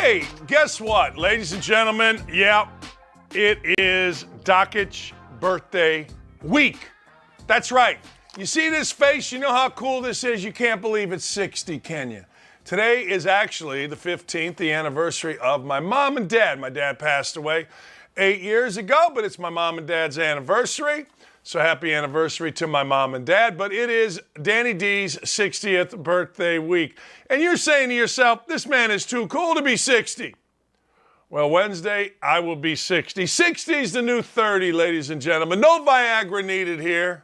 Hey, guess what, ladies and gentlemen? Yeah, it is Dockich birthday week. That's right. You see this face? You know how cool this is? You can't believe it's 60, can you? Today is actually the 15th, the anniversary of my mom and dad. My dad passed away 8 years ago, but it's my mom and dad's anniversary. So happy anniversary to my mom and dad. But it is Danny D's 60th birthday week. And you're saying to yourself, this man is too cool to be 60. Well, Wednesday, I will be 60. 60 is the new 30, ladies and gentlemen. No Viagra needed here.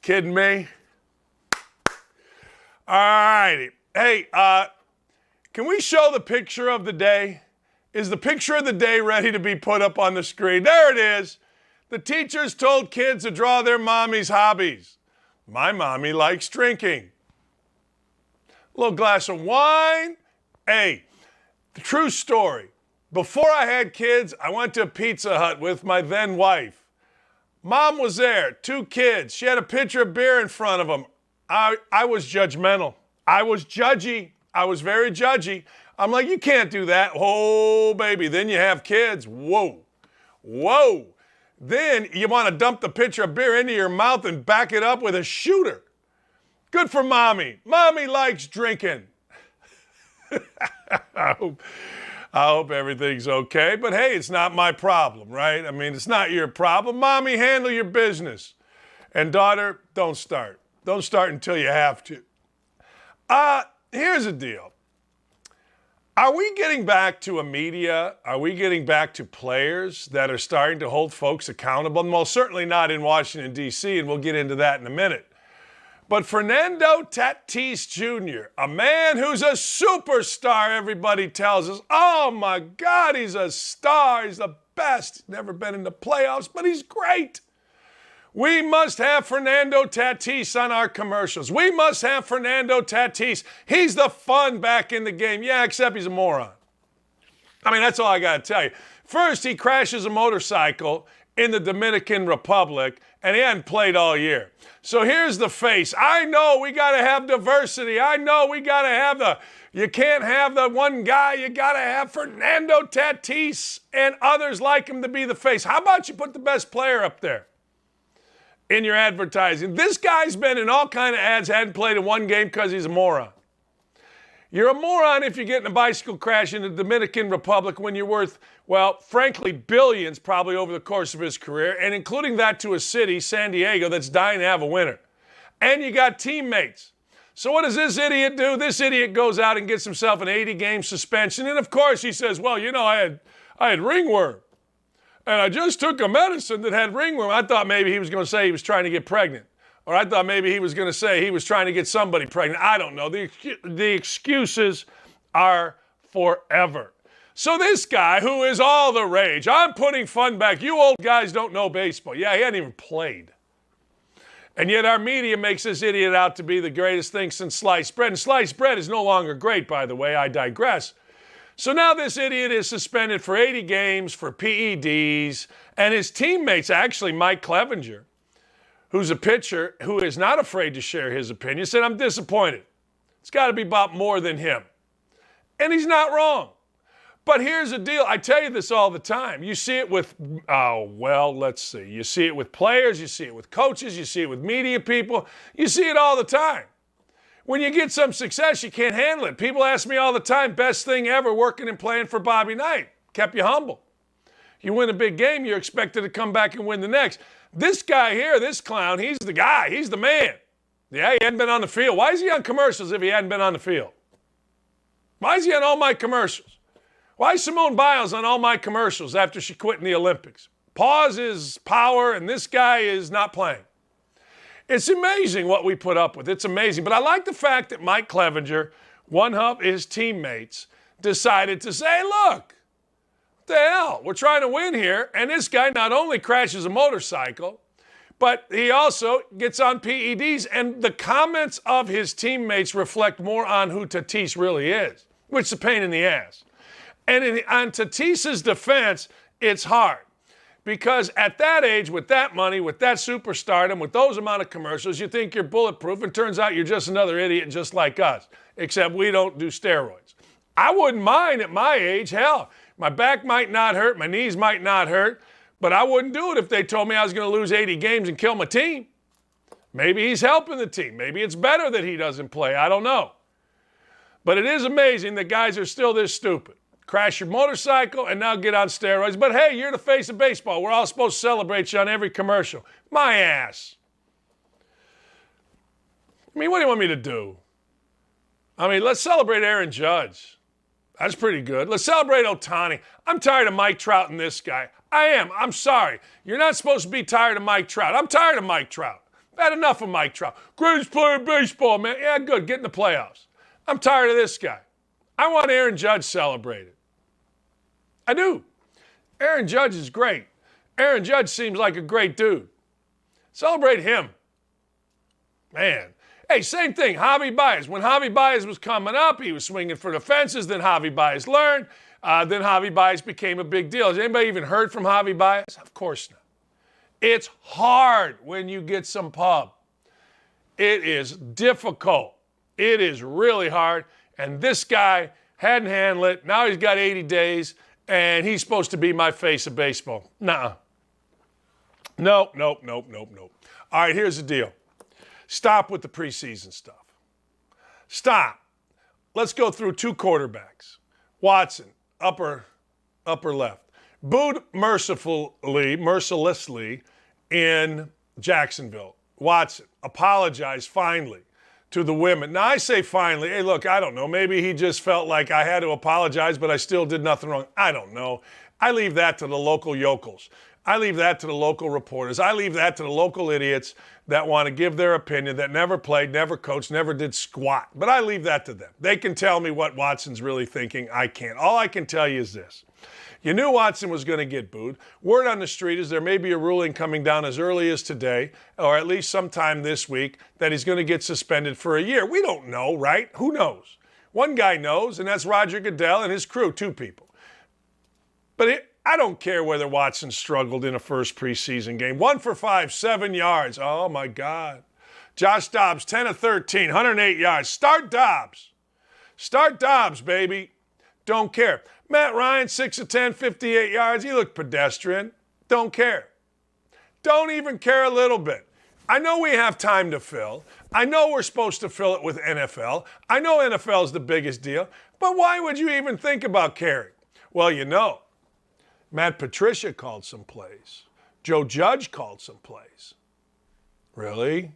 Kidding me? All righty. Hey, can we show the picture of the day? Is the picture of the day ready to be put up on the screen? There it is. The teachers told kids to draw their mommy's hobbies. My mommy likes drinking. A little glass of wine. Hey, the true story. Before I had kids, I went to Pizza Hut with my then wife. Mom was there, 2 kids. She had a pitcher of beer in front of them. I was judgmental. I was judgy. I was very judgy. I'm like, you can't do that. Oh, baby. Then you have kids. Whoa. Whoa. Then you want to dump the pitcher of beer into your mouth and back it up with a shooter. Good for mommy. Mommy likes drinking. I hope everything's okay. But hey, it's not my problem, right? I mean, it's not your problem. Mommy, handle your business. And daughter, don't start. Don't start until you have to. Here's the deal. Are we getting back to a media? Are we getting back to players that are starting to hold folks accountable? Well, certainly not in Washington, D.C., and we'll get into that in a minute. But Fernando Tatis Jr., a man who's a superstar, everybody tells us. Oh, my God, he's a star. He's the best. Never been in the playoffs, but he's great. We must have Fernando Tatis on our commercials. We must have Fernando Tatis. He's the fun back in the game. Yeah, except he's a moron. I mean, that's all I got to tell you. First, he crashes a motorcycle in the Dominican Republic, and he hadn't played all year. So here's the face. I know we got to have diversity. I know we got to have you can't have the one guy. You got to have Fernando Tatis and others like him to be the face. How about you put the best player up there in your advertising? This guy's been in all kind of ads, hadn't played in one game because he's a moron. You're a moron if you get in a bicycle crash in the Dominican Republic when you're worth, well, frankly, billions probably over the course of his career, and including that to a city, San Diego, that's dying to have a winner. And you got teammates. So what does this idiot do? This idiot goes out and gets himself an 80-game suspension, and of course he says, well, you know, I had ringworm. And I just took a medicine that had ringworm. I thought maybe he was going to say he was trying to get pregnant. Or I thought maybe he was going to say he was trying to get somebody pregnant. I don't know. The excuses are forever. So this guy who is all the rage, I'm putting fun back. You old guys don't know baseball. Yeah, he hadn't even played. And yet our media makes this idiot out to be the greatest thing since sliced bread. And sliced bread is no longer great, by the way. I digress. So now this idiot is suspended for 80 games for PEDs, and his teammates, actually Mike Clevenger, who's a pitcher who is not afraid to share his opinion, said, I'm disappointed. It's got to be about more than him. And he's not wrong. But here's the deal. I tell you this all the time. You see it with, let's see. You see it with players. You see it with coaches. You see it with media people. You see it all the time. When you get some success, you can't handle it. People ask me all the time, best thing ever working and playing for Bobby Knight. Kept you humble. You win a big game, you're expected to come back and win the next. This guy here, this clown, he's the guy. He's the man. Yeah, he hadn't been on the field. Why is he on commercials if he hadn't been on the field? Why is he on all my commercials? Why is Simone Biles on all my commercials after she quit in the Olympics? Pause is power, and this guy is not playing. It's amazing what we put up with. It's amazing. But I like the fact that Mike Clevenger, one of his teammates, decided to say, look, what the hell? We're trying to win here. And this guy not only crashes a motorcycle, but he also gets on PEDs. And the comments of his teammates reflect more on who Tatis really is, which is a pain in the ass. And on Tatis's defense, it's hard. Because at that age, with that money, with that superstardom, with those amount of commercials, you think you're bulletproof, and turns out you're just another idiot just like us, except we don't do steroids. I wouldn't mind at my age. Hell, my back might not hurt, my knees might not hurt, but I wouldn't do it if they told me I was going to lose 80 games and kill my team. Maybe he's helping the team. Maybe it's better that he doesn't play. I don't know. But it is amazing that guys are still this stupid. Crash your motorcycle and now get on steroids. But hey, you're the face of baseball. We're all supposed to celebrate you on every commercial. My ass. I mean, what do you want me to do? I mean, let's celebrate Aaron Judge. That's pretty good. Let's celebrate Ohtani. I'm tired of Mike Trout and this guy. I am. I'm sorry. You're not supposed to be tired of Mike Trout. I'm tired of Mike Trout. I've had enough of Mike Trout. Greatest player in baseball, man. Yeah, good. Get in the playoffs. I'm tired of this guy. I want Aaron Judge celebrated. I do. Aaron Judge is great. Aaron Judge seems like a great dude. Celebrate him. Man. Hey, same thing, Javi Baez. When Javi Baez was coming up, he was swinging for the fences. Then Javi Baez learned. Then Javi Baez became a big deal. Has anybody even heard from Javi Baez? Of course not. It's hard when you get some pub. It is difficult. It is really hard. And this guy hadn't handled it. Now he's got 80 days, and he's supposed to be my face of baseball. Nuh-uh. Nope. All right, here's the deal. Stop with the preseason stuff. Stop. Let's go through two quarterbacks. Watson, upper left. Booed mercilessly in Jacksonville. Watson apologized finally to the women. Now, I say finally. Hey, look, I don't know. Maybe he just felt like I had to apologize, but I still did nothing wrong. I don't know. I leave that to the local yokels. I leave that to the local reporters. I leave that to the local idiots that want to give their opinion, that never played, never coached, never did squat. But I leave that to them. They can tell me what Watson's really thinking. I can't. All I can tell you is this. You knew Watson was going to get booed. Word on the street is there may be a ruling coming down as early as today, or at least sometime this week, that he's going to get suspended for a year. We don't know, right? Who knows? One guy knows, and that's Roger Goodell and his crew, two people. But I don't care whether Watson struggled in a first preseason game. 1 for 5, 7 yards. Oh, my God. Josh Dobbs, 10 of 13, 108 yards. Start Dobbs. Start Dobbs, baby. Don't care. Matt Ryan, 6 of 10, 58 yards. He looked pedestrian. Don't care. Don't even care a little bit. I know we have time to fill. I know we're supposed to fill it with NFL. I know NFL is the biggest deal. But why would you even think about caring? Well, you know. Matt Patricia called some plays. Joe Judge called some plays. Really?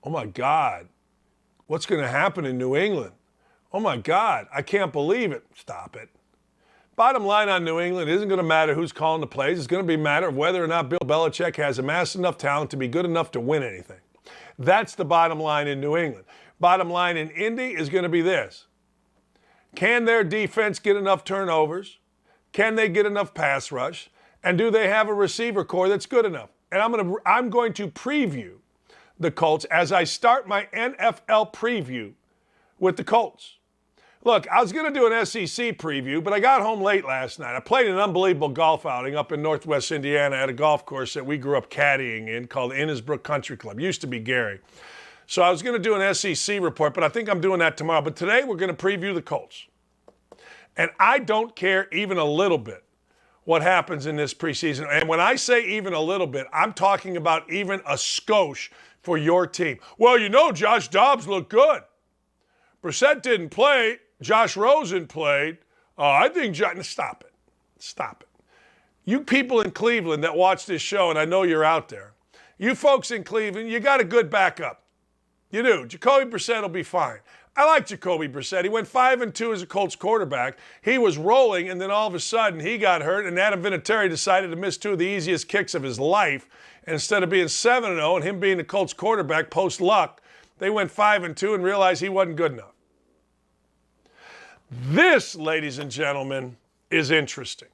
Oh, my God. What's going to happen in New England? Oh, my God. I can't believe it. Stop it. Bottom line on New England, it isn't going to matter who's calling the plays. It's going to be a matter of whether or not Bill Belichick has amassed enough talent to be good enough to win anything. That's the bottom line in New England. Bottom line in Indy is going to be this. Can their defense get enough turnovers? Can they get enough pass rush? And do they have a receiver core that's good enough? And I'm going to preview the Colts as I start my NFL preview with the Colts. Look, I was going to do an SEC preview, but I got home late last night. I played an unbelievable golf outing up in Northwest Indiana at a golf course that we grew up caddying in called Innisbrook Country Club. Used to be Gary. So I was going to do an SEC report, but I think I'm doing that tomorrow. But today we're going to preview the Colts. And I don't care even a little bit what happens in this preseason. And when I say even a little bit, I'm talking about even a skosh for your team. Well, you know, Josh Dobbs looked good. Brissett didn't play. Josh Rosen played. I think stop it. Stop it. You people in Cleveland that watch this show, and I know you're out there, you folks in Cleveland, you got a good backup. You do. Jacoby Brissett will be fine. I like Jacoby Brissett. He went 5-2 as a Colts quarterback. He was rolling, and then all of a sudden he got hurt, and Adam Vinatieri decided to miss two of the easiest kicks of his life. And instead of being 7-0 and him being the Colts quarterback post-luck, they went 5-2 and realized he wasn't good enough. This, ladies and gentlemen, is interesting.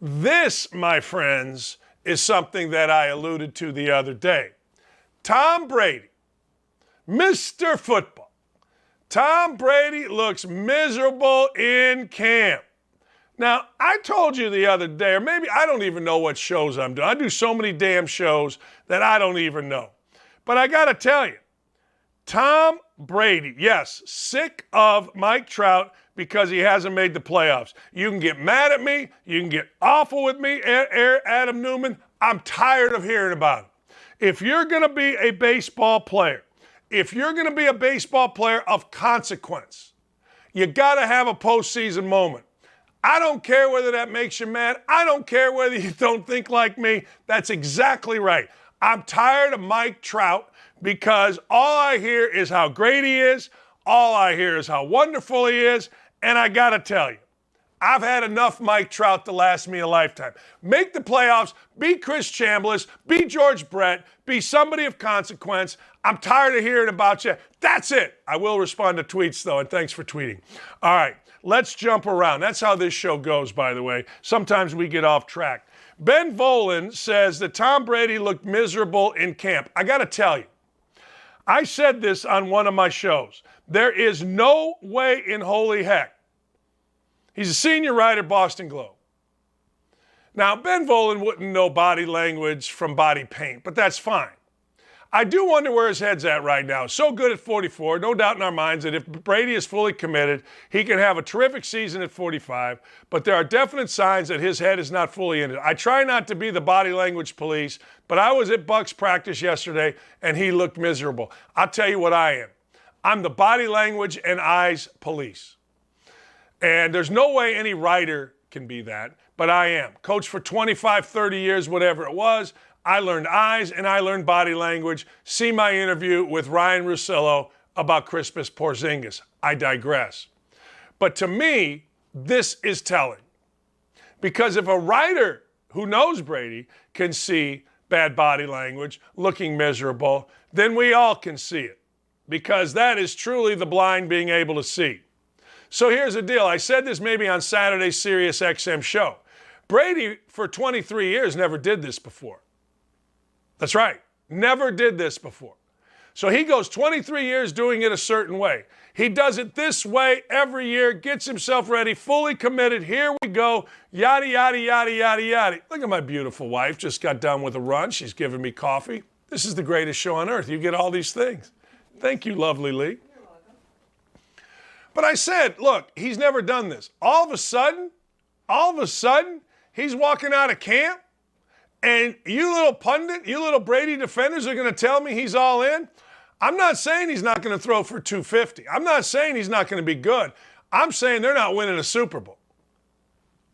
This, my friends, is something that I alluded to the other day. Tom Brady, Mr. Football. Tom Brady looks miserable in camp. Now, I told you the other day, or maybe I don't even know what shows I'm doing. I do so many damn shows that I don't even know. But I got to tell you, Tom Brady, yes, sick of Mike Trout because he hasn't made the playoffs. You can get mad at me. You can get awful with me, Adam Newman. I'm tired of hearing about it. If you're going to be a baseball player, if you're going to be a baseball player of consequence, you got to have a postseason moment. I don't care whether that makes you mad. I don't care whether you don't think like me. That's exactly right. I'm tired of Mike Trout because all I hear is how great he is. All I hear is how wonderful he is. And I got to tell you, I've had enough Mike Trout to last me a lifetime. Make the playoffs, be Chris Chambliss, be George Brett, be somebody of consequence. I'm tired of hearing about you. That's it. I will respond to tweets, though, and thanks for tweeting. All right, let's jump around. That's how this show goes, by the way. Sometimes we get off track. Ben Volen says that Tom Brady looked miserable in camp. I got to tell you, I said this on one of my shows. There is no way in holy heck. He's a senior writer, Boston Globe. Now, Ben Volen wouldn't know body language from body paint, but that's fine. I do wonder where his head's at right now. So good at 44, no doubt in our minds that if Brady is fully committed, he can have a terrific season at 45, but there are definite signs that his head is not fully in it. I try not to be the body language police, but I was at Buck's practice yesterday, and he looked miserable. I'll tell you what I am. I'm the body language and eyes police. And there's no way any writer can be that, but I am. Coached for 25, 30 years, whatever it was. I learned eyes and I learned body language. See my interview with Ryan Russillo about Crispus Porzingis. I digress. But to me, this is telling. Because if a writer who knows Brady can see bad body language, looking miserable, then we all can see it. Because that is truly the blind being able to see. So here's the deal. I said this maybe on Saturday's Sirius XM show. Brady, for 23 years, never did this before. That's right. Never did this before. So he goes 23 years doing it a certain way. He does it this way every year, gets himself ready, fully committed. Here we go. Yada, yada, yada, yada, yada. Look at my beautiful wife. Just got done with a run. She's giving me coffee. This is the greatest show on earth. You get all these things. Thank you, lovely Lee. But I said, look, he's never done this. All of a sudden, he's walking out of camp, and you little pundit, you little Brady defenders are going to tell me he's all in? I'm not saying he's not going to throw for 250. I'm not saying he's not going to be good. I'm saying they're not winning a Super Bowl.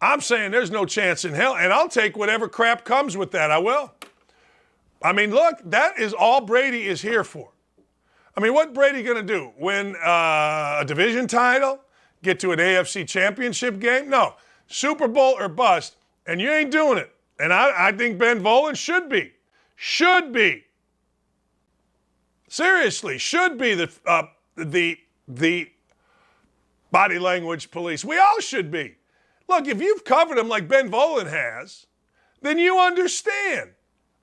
I'm saying there's no chance in hell, and I'll take whatever crap comes with that. I will. I mean, look, that is all Brady is here for. I mean, what Brady going to do? Win a division title? Get to an AFC championship game? No. Super Bowl or bust, and you ain't doing it. And I think Ben Volen should be. Should be. Seriously, should be the body language police. We all should be. Look, if you've covered him like Ben Volen has, then you understand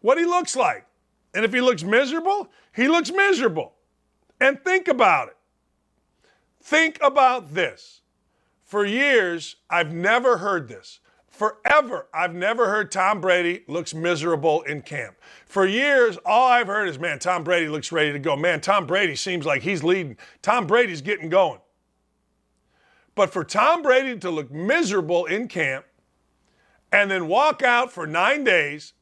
what he looks like. And if he looks miserable, he looks miserable. And think about it. Think about this. For years, I've never heard this. Forever, I've never heard Tom Brady looks miserable in camp. For years, all I've heard is, man, Tom Brady looks ready to go. Man, Tom Brady seems like he's leading. Tom Brady's getting going. But for Tom Brady to look miserable in camp and then walk out for 9 days,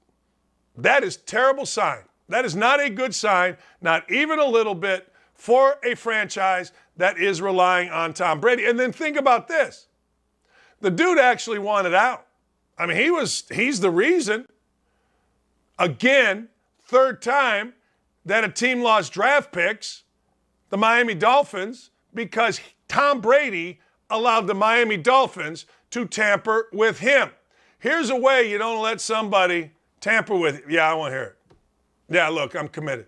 that is a terrible sign. That is not a good sign, not even a little bit, for a franchise that is relying on Tom Brady. And then think about this. The dude actually wanted out. I mean, he's the reason, again, third time that a team lost draft picks, the Miami Dolphins, because Tom Brady allowed the Miami Dolphins to tamper with him. Here's a way you don't let somebody tamper with you. Yeah, I want to hear it. Yeah, look, I'm committed.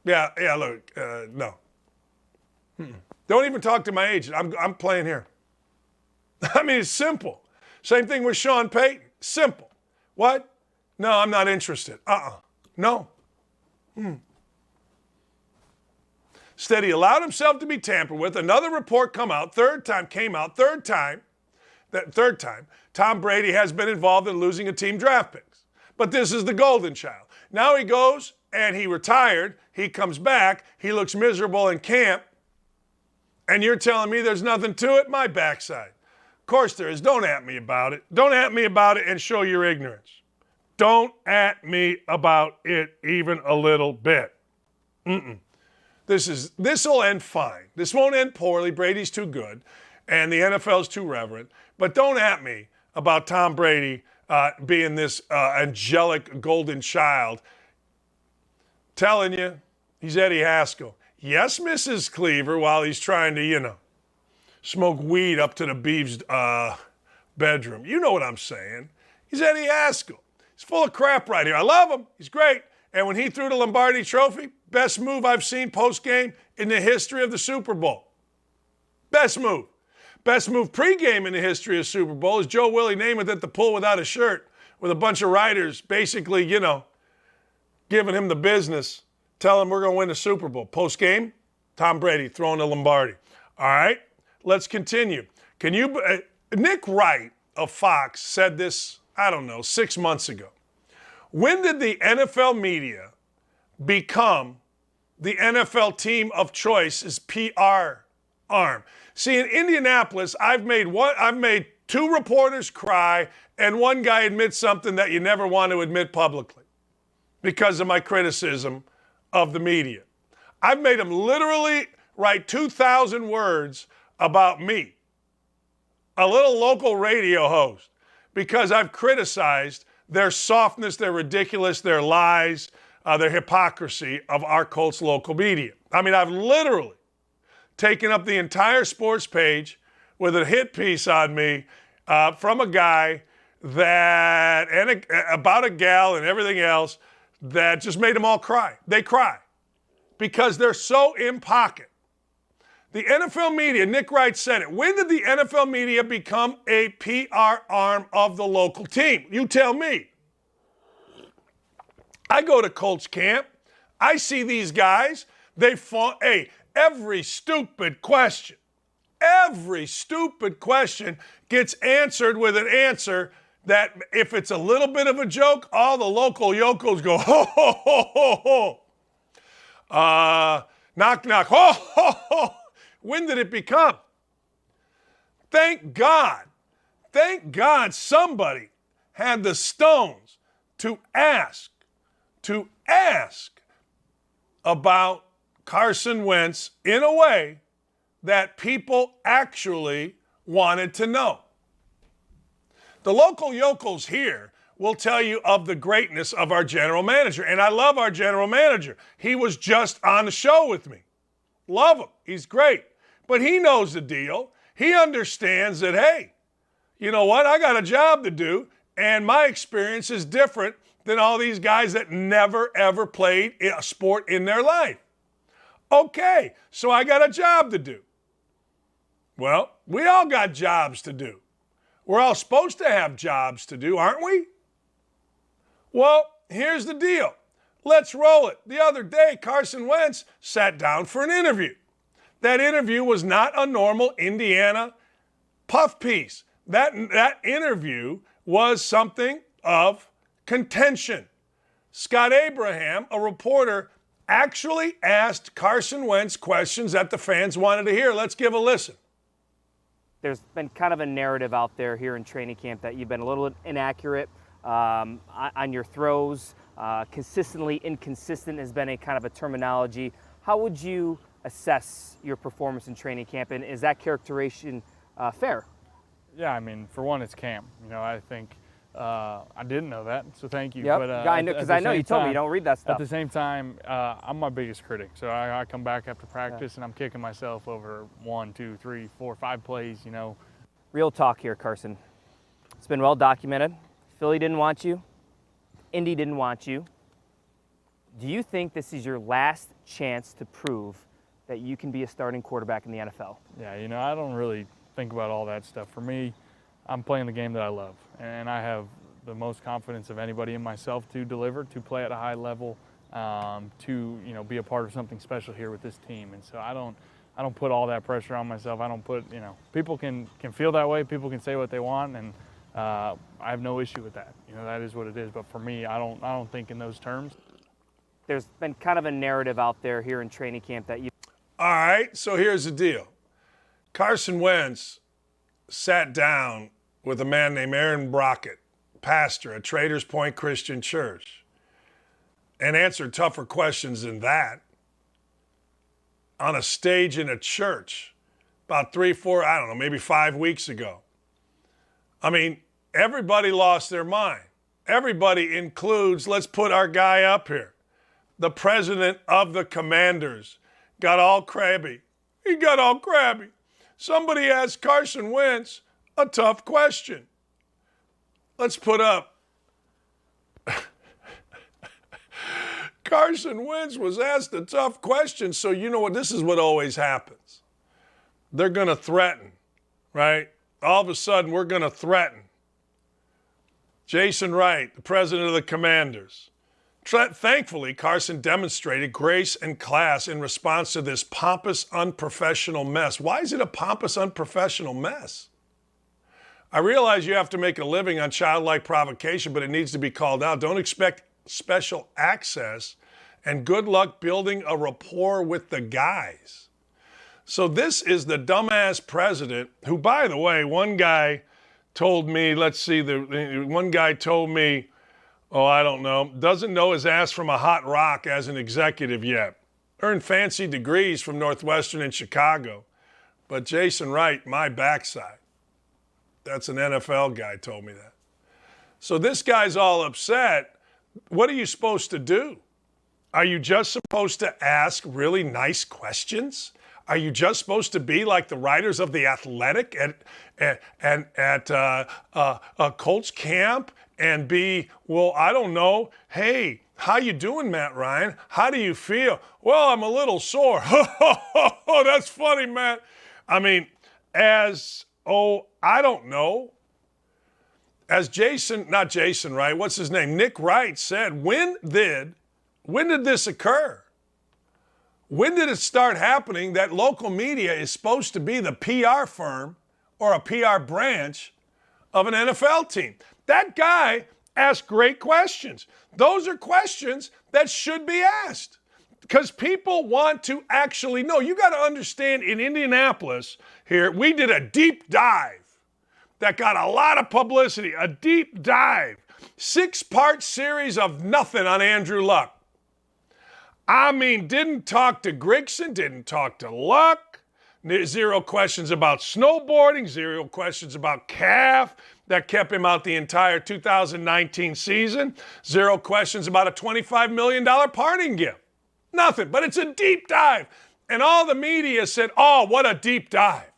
Yeah, look, no. Don't even talk to my agent. I'm playing here. I mean, it's simple. Same thing with Sean Payton. Simple. What? No, I'm not interested. No. Instead, he allowed himself to be tampered with. Another report came out, third time, Tom Brady has been involved in losing a team draft picks. But this is the golden child. Now he goes and he retired. He comes back. He looks miserable in camp. And you're telling me there's nothing to it? My backside. Of course there is. Don't at me about it. Don't at me about it and show your ignorance. Don't at me about it even a little bit. This will end fine. This won't end poorly. Brady's too good, and the NFL's too reverent. But don't at me about Tom Brady being this angelic golden child. Telling you, he's Eddie Haskell. Yes, Mrs. Cleaver, while he's trying to, smoke weed up to the Beeves' bedroom. You know what I'm saying. He's Eddie Haskell. He's full of crap right here. I love him. He's great. And when he threw the Lombardi Trophy, best move I've seen post-game in the history of the Super Bowl. Best move. Best move pregame in the history of Super Bowl is Joe Willie Namath at the pool without a shirt with a bunch of writers basically, giving him the business, telling him we're going to win the Super Bowl. Post-game, Tom Brady throwing the Lombardi. All right, let's continue. Nick Wright of Fox said this, 6 months ago. When did the NFL media become the NFL team of choice as PR arm? See, in Indianapolis, I've made 2 reporters cry and 1 guy admit something that you never want to admit publicly because of my criticism of the media. I've made them literally write 2,000 words about me, a little local radio host, because I've criticized their softness, their ridiculous, their lies, their hypocrisy of our Colts local media. I've literally taken up the entire sports page with a hit piece on me from a guy about a gal and everything else that just made them all cry. They cry because they're so in pocket. The NFL media, Nick Wright said it. When did the NFL media become a PR arm of the local team? You tell me. I go to Colts camp. I see these guys. They fought. Every stupid question gets answered with an answer that if it's a little bit of a joke, all the local yokels go, ho, ho, ho, ho, ho. Knock, knock, ho, ho, ho. When did it become? Thank God somebody had the stones to ask about Carson Wentz in a way that people actually wanted to know. The local yokels here will tell you of the greatness of our general manager, and I love our general manager. He was just on the show with me. Love him. He's great. But he knows the deal. He understands that, hey, you know what? I got a job to do, and my experience is different than all these guys that never, ever played a sport in their life. Okay, so I got a job to do. Well, we all got jobs to do. We're all supposed to have jobs to do, aren't we? Well, here's the deal. Let's roll it. The other day, Carson Wentz sat down for an interview. That interview was not a normal Indiana puff piece. That interview was something of contention. Scott Abraham, a reporter, actually asked Carson Wentz questions that the fans wanted to hear. Let's give a listen. There's been kind of a narrative out there here in training camp that you've been a little inaccurate on your throws. Consistently inconsistent has been a kind of a terminology. How would you assess your performance in training camp, and is that characterization fair? Yeah, for one, it's camp. I think I didn't know that, so thank you. Yep. But I know you told me you don't read that stuff. At the same time, I'm my biggest critic, so I come back after practice and I'm kicking myself over 1, 2, 3, 4, 5 plays. Real talk here, Carson. It's been well documented. Philly didn't want you. Indy didn't want you. Do you think this is your last chance to prove that you can be a starting quarterback in the NFL? Yeah, I don't really think about all that stuff. For me, I'm playing the game that I love, and I have the most confidence of anybody in myself to deliver, to play at a high level, to be a part of something special here with this team. And so I don't put all that pressure on myself. I don't put people can feel that way. People can say what they want, and I have no issue with that. That is what it is. But for me, I don't think in those terms. There's been kind of a narrative out there here in training camp that you. All right, so here's the deal. Carson Wentz sat down with a man named Aaron Brockett, pastor at Traders Point Christian Church, and answered tougher questions than that on a stage in a church about 3, 4, I don't know, maybe 5 weeks ago. I mean, everybody lost their mind. Everybody includes, let's put our guy up here, the president of the Commanders, got all crabby. He got all crabby. Somebody asked Carson Wentz a tough question. Let's put up. Carson Wentz was asked a tough question, so you know what? This is what always happens. They're going to threaten, right? All of a sudden, we're going to threaten. Jason Wright, the president of the Commanders. Thankfully, Carson demonstrated grace and class in response to this pompous, unprofessional mess. Why is it a pompous, unprofessional mess? I realize you have to make a living on childlike provocation, but it needs to be called out. Don't expect special access, and good luck building a rapport with the guys. So this is the dumbass president who, by the way, one guy told me, oh, I don't know, doesn't know his ass from a hot rock as an executive yet. Earned fancy degrees from Northwestern in Chicago. But Jason Wright, my backside. That's an NFL guy told me that. So this guy's all upset. What are you supposed to do? Are you just supposed to ask really nice questions? Are you just supposed to be like the writers of The Athletic at Colts camp and be, well, I don't know, hey, how you doing, Matt Ryan? How do you feel? Well, I'm a little sore. Oh, that's funny, Matt. I mean, I don't know. As what's his name? Nick Wright said, when did this occur? When did it start happening that local media is supposed to be the PR firm or a PR branch of an NFL team? That guy asked great questions. Those are questions that should be asked because people want to actually know. You got to understand, in Indianapolis here, we did a deep dive that got a lot of publicity, a deep dive, 6-part series of nothing on Andrew Luck. I mean, didn't talk to Grigson, didn't talk to Luck, 0 questions about snowboarding, 0 questions about calf that kept him out the entire 2019 season, 0 questions about a $25 million parting gift. Nothing, but it's a deep dive. And all the media said, oh, what a deep dive.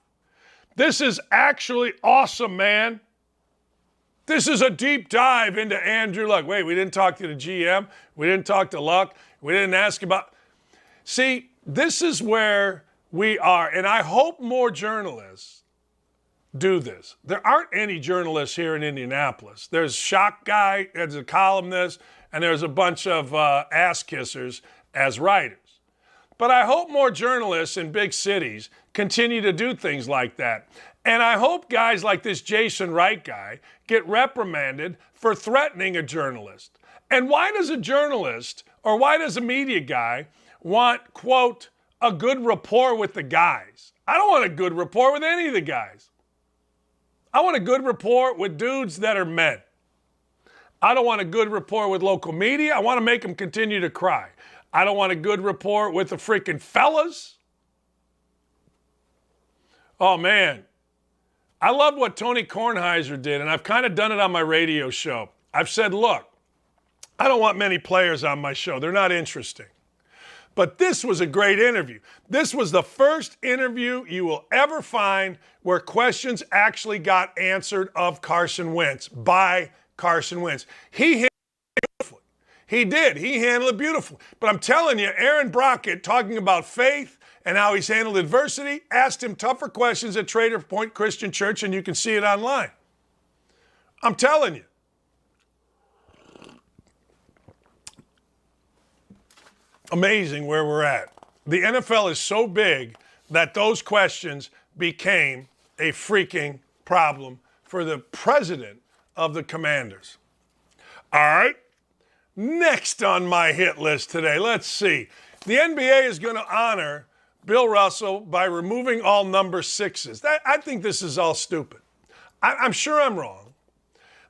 This is actually awesome, man. This is a deep dive into Andrew Luck. Wait, we didn't talk to the GM. We didn't talk to Luck. We didn't ask about. See, this is where we are. And I hope more journalists do this. There aren't any journalists here in Indianapolis. There's Shock Guy, there's a columnist, and there's a bunch of ass kissers as writers. But I hope more journalists in big cities continue to do things like that. And I hope guys like this Jason Wright guy get reprimanded for threatening a journalist. And why does a journalist or why does a media guy want, quote, a good rapport with the guys? I don't want a good rapport with any of the guys. I want a good rapport with dudes that are men. I don't want a good rapport with local media. I want to make them continue to cry. I don't want a good rapport with the freaking fellas. Oh, man. I love what Tony Kornheiser did, and I've kind of done it on my radio show. I've said, look, I don't want many players on my show. They're not interesting. But this was a great interview. This was the first interview you will ever find where questions actually got answered of Carson Wentz by Carson Wentz. He handled it beautifully. He did. He handled it beautifully. But I'm telling you, Aaron Brockett, talking about faith and how he's handled adversity, asked him tougher questions at Trader Point Christian Church, and you can see it online. I'm telling you. Amazing where we're at. The NFL is so big that those questions became a freaking problem for the president of the Commanders. All right. Next on my hit list today, let's see. The NBA is going to honor Bill Russell by removing all number 6s. I think this is all stupid. I'm sure I'm wrong.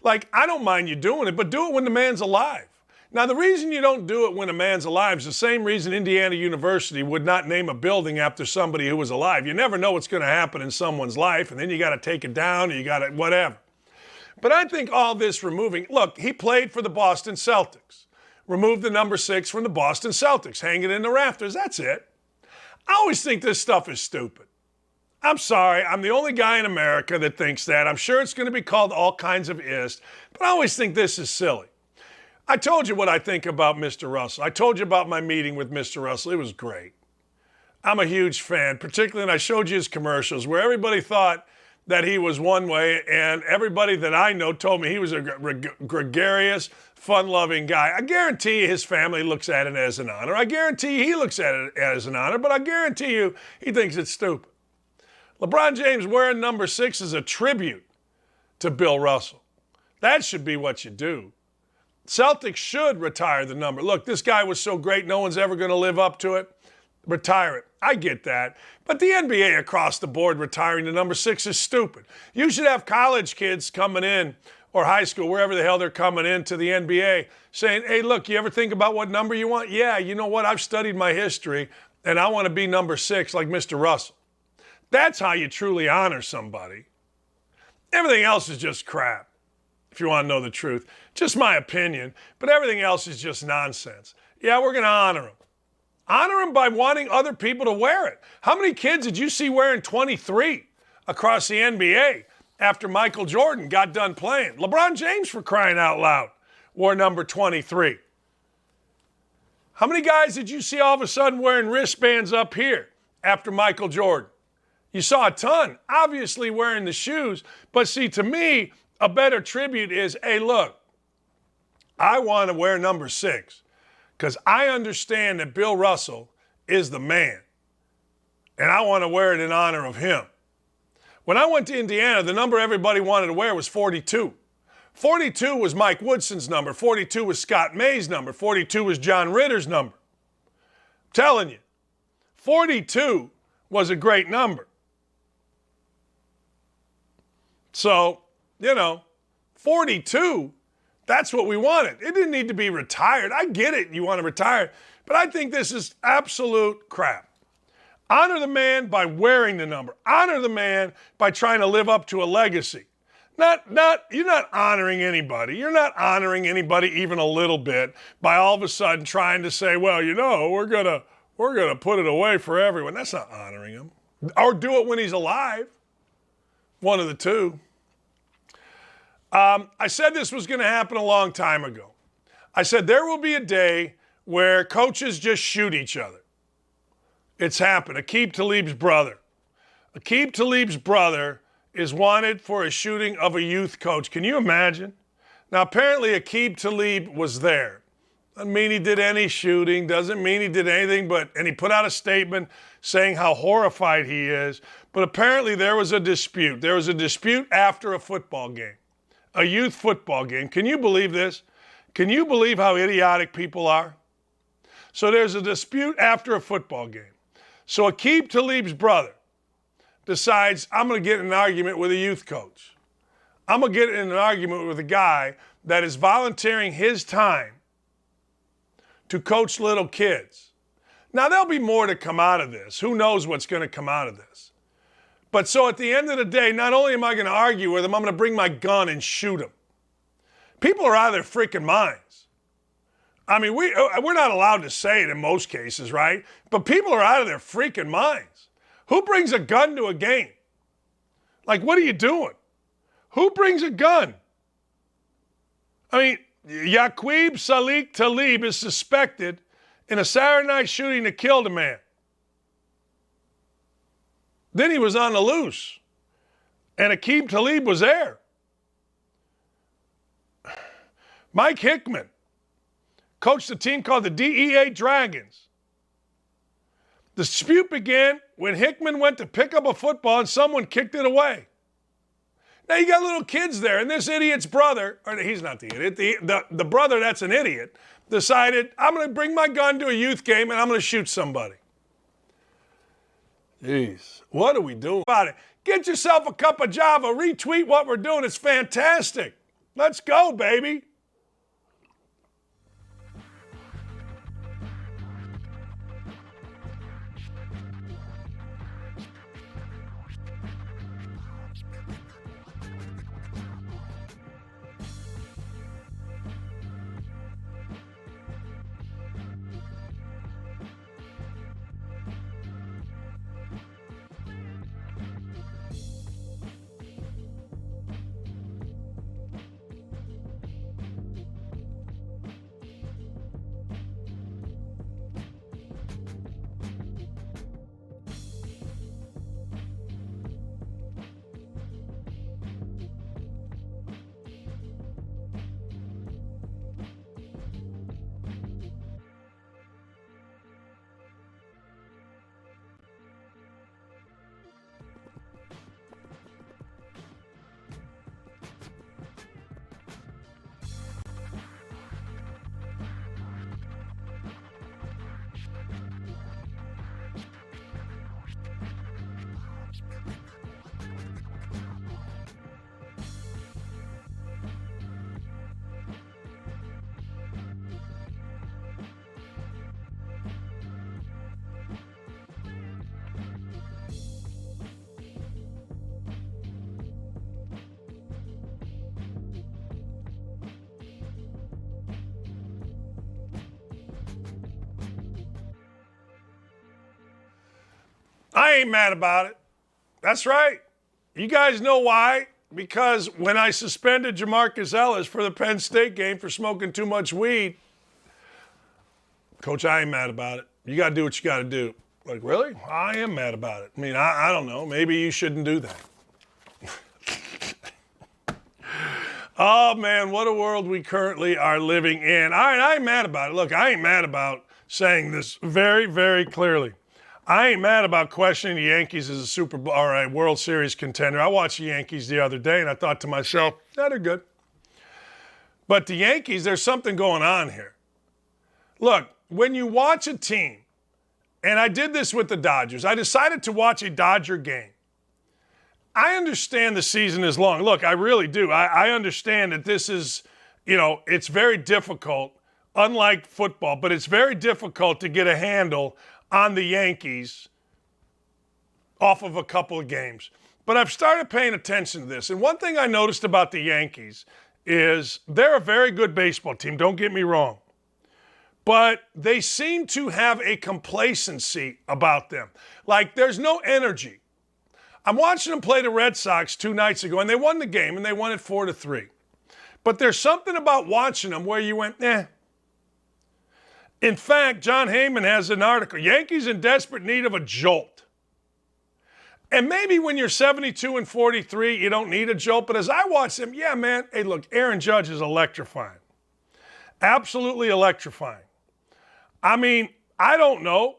Like, I don't mind you doing it, but do it when the man's alive. Now, the reason you don't do it when a man's alive is the same reason Indiana University would not name a building after somebody who was alive. You never know what's going to happen in someone's life, and then you got to take it down, or you got to whatever. But I think all this removing, look, he played for the Boston Celtics. Remove the number 6 from the Boston Celtics. Hang it in the rafters. That's it. I always think this stuff is stupid. I'm sorry. I'm the only guy in America that thinks that. I'm sure it's going to be called all kinds of ist, but I always think this is silly. I told you what I think about Mr. Russell. I told you about my meeting with Mr. Russell. It was great. I'm a huge fan, particularly, and I showed you his commercials where everybody thought that he was one way, and everybody that I know told me he was a gregarious, fun-loving guy. I guarantee you his family looks at it as an honor. I guarantee you he looks at it as an honor, but I guarantee you he thinks it's stupid. LeBron James wearing number 6 is a tribute to Bill Russell. That should be what you do. Celtics should retire the number. Look, this guy was so great, no one's ever going to live up to it. Retire it. I get that. But the NBA across the board retiring the number 6 is stupid. You should have college kids coming in, or high school, wherever the hell they're coming into the NBA, saying, hey, look, you ever think about what number you want? Yeah, you know what? I've studied my history, and I want to be number 6 like Mr. Russell. That's how you truly honor somebody. Everything else is just crap, if you want to know the truth. Just my opinion, but everything else is just nonsense. Yeah, we're going to honor him. Honor him by wanting other people to wear it. How many kids did you see wearing 23 across the NBA after Michael Jordan got done playing? LeBron James, for crying out loud, wore number 23. How many guys did you see all of a sudden wearing wristbands up here after Michael Jordan? You saw a ton, obviously wearing the shoes. But see, to me, a better tribute is, hey, look, I want to wear number 6 because I understand that Bill Russell is the man, and I want to wear it in honor of him. When I went to Indiana, the number everybody wanted to wear was 42. 42 was Mike Woodson's number. 42 was Scott May's number. 42 was John Ritter's number. I'm telling you, 42 was a great number. So, 42, that's what we wanted. It didn't need to be retired. I get it, you want to retire, but I think this is absolute crap. Honor the man by wearing the number. Honor the man by trying to live up to a legacy. You're not honoring anybody. You're not honoring anybody even a little bit by all of a sudden trying to say, well, we're gonna put it away for everyone. That's not honoring him. Or do it when he's alive. One of the two. I said this was going to happen a long time ago. I said there will be a day where coaches just shoot each other. It's happened. Aqib Talib's brother. Aqib Talib's brother is wanted for a shooting of a youth coach. Can you imagine? Now, apparently Aqib Talib was there. Doesn't mean he did any shooting. Doesn't mean he did anything, and he put out a statement saying how horrified he is. But apparently there was a dispute. There was a dispute after a football game, a youth football game. Can you believe this? Can you believe how idiotic people are? So there's a dispute after a football game. So Aqib Talib's brother decides, I'm going to get in an argument with a youth coach. I'm going to get in an argument with a guy that is volunteering his time to coach little kids. Now, there'll be more to come out of this. Who knows what's going to come out of this? But so at the end of the day, not only am I going to argue with him, I'm going to bring my gun and shoot him. People are out of their freaking minds. I mean, we're not allowed to say it in most cases, right? But people are out of their freaking minds. Who brings a gun to a game? Like, what are you doing? Who brings a gun? I mean, Yaqub Salik Talib is suspected in a Saturday night shooting that killed a man. Then he was on the loose, and Aqib Talib was there. Mike Hickman coached a team called the DEA Dragons. The dispute began when Hickman went to pick up a football and someone kicked it away. Now you got little kids there, and this idiot's brother, or he's not the idiot, the brother that's an idiot, decided, I'm going to bring my gun to a youth game and I'm going to shoot somebody. Jeez, what are we doing about it? Get yourself a cup of Java. Retweet what we're doing. It's fantastic. Let's go, baby. I ain't mad about it. That's right. You guys know why? Because when I suspended Jamarcus Ellis for the Penn State game for smoking too much weed, Coach, I ain't mad about it. You got to do what you got to do. Like, really? I am mad about it. I mean, I don't know. Maybe you shouldn't do that. Oh, man, what a world we currently are living in. All right, I ain't mad about it. Look, I ain't mad about saying this very, very clearly. I ain't mad about questioning the Yankees as a Super Bowl or a World Series contender. I watched the Yankees the other day, and I thought to myself, they're good. But the Yankees, there's something going on here. Look, when you watch a team, and I did this with the Dodgers, I decided to watch a Dodger game. I understand the season is long. Look, I really do. I understand that this is, it's very difficult, unlike football, but it's very difficult to get a handle on the Yankees off of a couple of games. But I've started paying attention to this. And one thing I noticed about the Yankees is they're a very good baseball team, don't get me wrong. But they seem to have a complacency about them. Like there's no energy. I'm watching them play the Red Sox 2 nights ago, and they won the game, and they won it 4-3. But there's something about watching them where you went, eh. In fact, John Heyman has an article, Yankees in desperate need of a jolt. And maybe when you're 72 and 43, you don't need a jolt. But as I watch them, yeah, man, hey, look, Aaron Judge is electrifying. Absolutely electrifying. I mean, I don't know.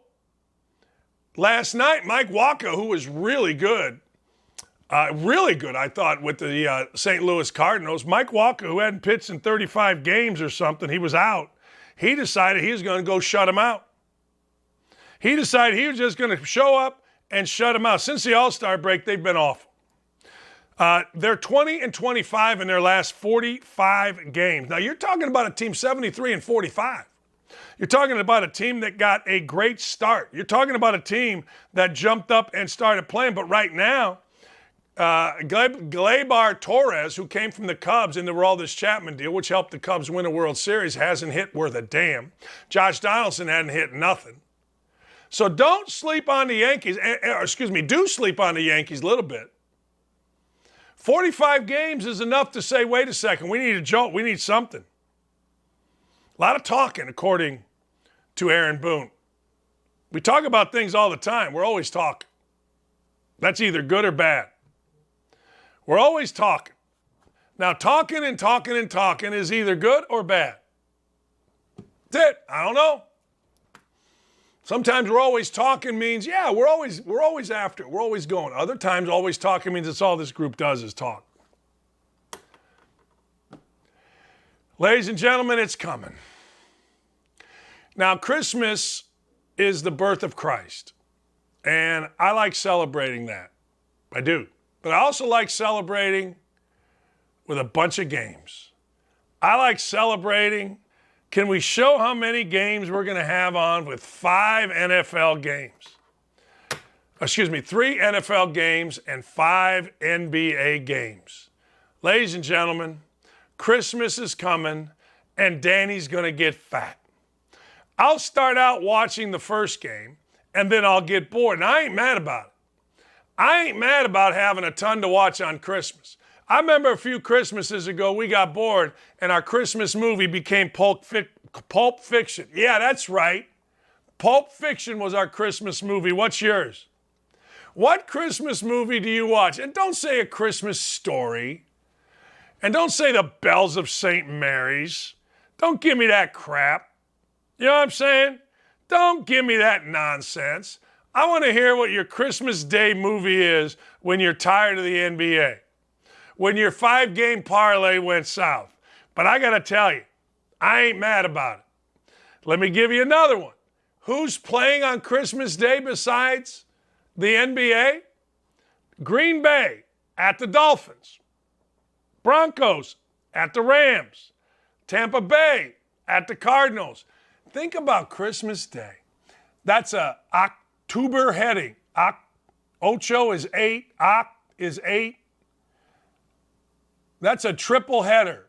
Last night, Mike Wacha, who was really good, I thought, with the St. Louis Cardinals. Mike Wacha, who hadn't pitched in 35 games or something, he was out. He decided he was going to go shut him out. He decided he was just going to show up and shut him out. Since the All-Star break, they've been awful. They're 20 and 25 in their last 45 games. Now, you're talking about a team 73 and 45. You're talking about a team that got a great start. You're talking about a team that jumped up and started playing. But right now, Gleyber Torres, who came from the Cubs in the Aroldis Chapman deal, which helped the Cubs win a World Series, hasn't hit worth a damn. Josh Donaldson hadn't hit nothing. So don't sleep on the Yankees. Do sleep on the Yankees a little bit. 45 games is enough to say, wait a second, we need a jolt. We need something. A lot of talking, according to Aaron Boone. We talk about things all the time. We're always talking. That's either good or bad. We're always talking. Now, talking and talking and talking is either good or bad. That's it. I don't know. Sometimes we're always talking means, yeah, we're always after it. We're always going. Other times, always talking means that's all this group does is talk. Ladies and gentlemen, it's coming. Now, Christmas is the birth of Christ. And I like celebrating that. I do. But I also like celebrating with a bunch of games. I like celebrating. Can we show how many games we're going to have on with 5 NFL games? Excuse me, 3 NFL games and 5 NBA games. Ladies and gentlemen, Christmas is coming and Danny's going to get fat. I'll start out watching the first game and then I'll get bored. And I ain't mad about it. I ain't mad about having a ton to watch on Christmas. I remember a few Christmases ago, we got bored and our Christmas movie became Pulp Fiction. Yeah, that's right. Pulp Fiction was our Christmas movie. What's yours? What Christmas movie do you watch? And don't say A Christmas Story. And don't say The Bells of St. Mary's. Don't give me that crap. You know what I'm saying? Don't give me that nonsense. I want to hear what your Christmas Day movie is when you're tired of the NBA. When your 5-game parlay went south. But I got to tell you, I ain't mad about it. Let me give you another one. Who's playing on Christmas Day besides the NBA? Green Bay at the Dolphins. Broncos at the Rams. Tampa Bay at the Cardinals. Think about Christmas Day. That's a October heading. Ocho is 8. Oct is 8. That's a triple header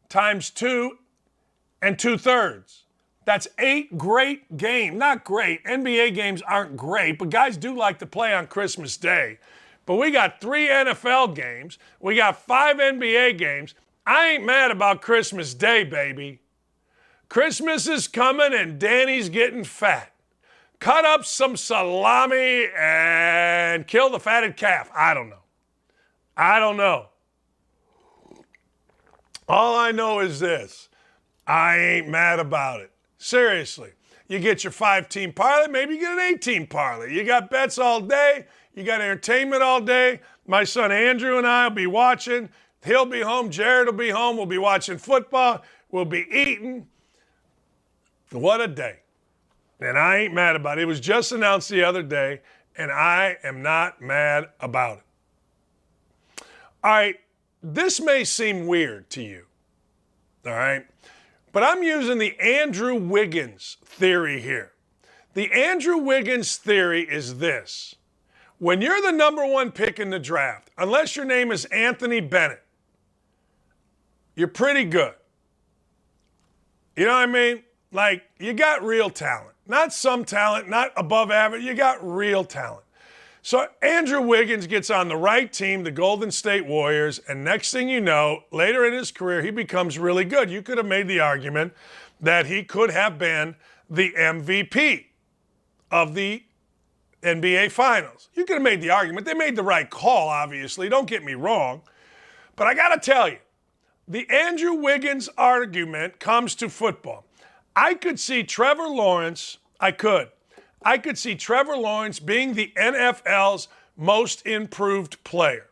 times 2 2/3. That's 8 great games. Not great. NBA games aren't great, but guys do like to play on Christmas Day. But we got 3 NFL games. We got 5 NBA games. I ain't mad about Christmas Day, baby. Christmas is coming and Danny's getting fat. Cut up some salami and kill the fatted calf. I don't know. All I know is this. I ain't mad about it. Seriously. You get your 5-team parlay, maybe you get an 8-team parlay. You got bets all day. You got entertainment all day. My son Andrew and I will be watching. He'll be home. Jared will be home. We'll be watching football. We'll be eating. What a day. And I ain't mad about it. It was just announced the other day, and I am not mad about it. All right. This may seem weird to you, all right? But I'm using the Andrew Wiggins theory here. The Andrew Wiggins theory is this. When you're the number 1 pick in the draft, unless your name is Anthony Bennett, you're pretty good. You know what I mean? Like, you got real talent. Not some talent, not above average. You got real talent. So Andrew Wiggins gets on the right team, the Golden State Warriors, and next thing you know, later in his career, he becomes really good. You could have made the argument that he could have been the MVP of the NBA Finals. You could have made the argument. They made the right call, obviously. Don't get me wrong. But I got to tell you, the Andrew Wiggins argument comes to football. I could see Trevor Lawrence, I could see Trevor Lawrence being the NFL's most improved player.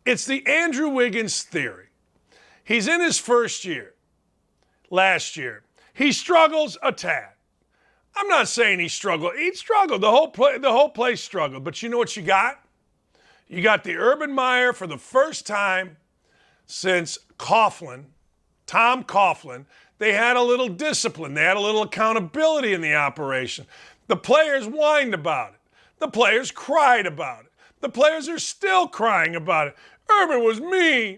It's the Andrew Wiggins theory. He's in his first year. Last year. He struggles a tad. I'm not saying he struggled. He struggled. The whole place struggled. But you know what you got? You got the Urban Meyer for the first time since Tom Coughlin. They had a little discipline. They had a little accountability in the operation. The players whined about it. The players cried about it. The players are still crying about it. Urban was mean.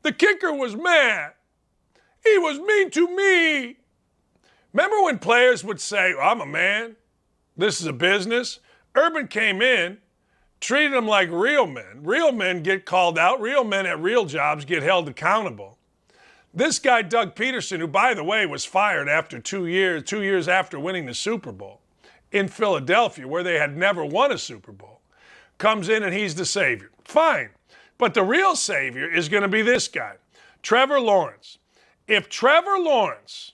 The kicker was mad. He was mean to me. Remember when players would say, I'm a man. This is a business. Urban came in, treated them like real men. Real men get called out. Real men at real jobs get held accountable. This guy, Doug Peterson, who, by the way, was fired after 2 years after winning the Super Bowl in Philadelphia, where they had never won a Super Bowl, comes in and he's the savior. Fine. But the real savior is going to be this guy, Trevor Lawrence. If Trevor Lawrence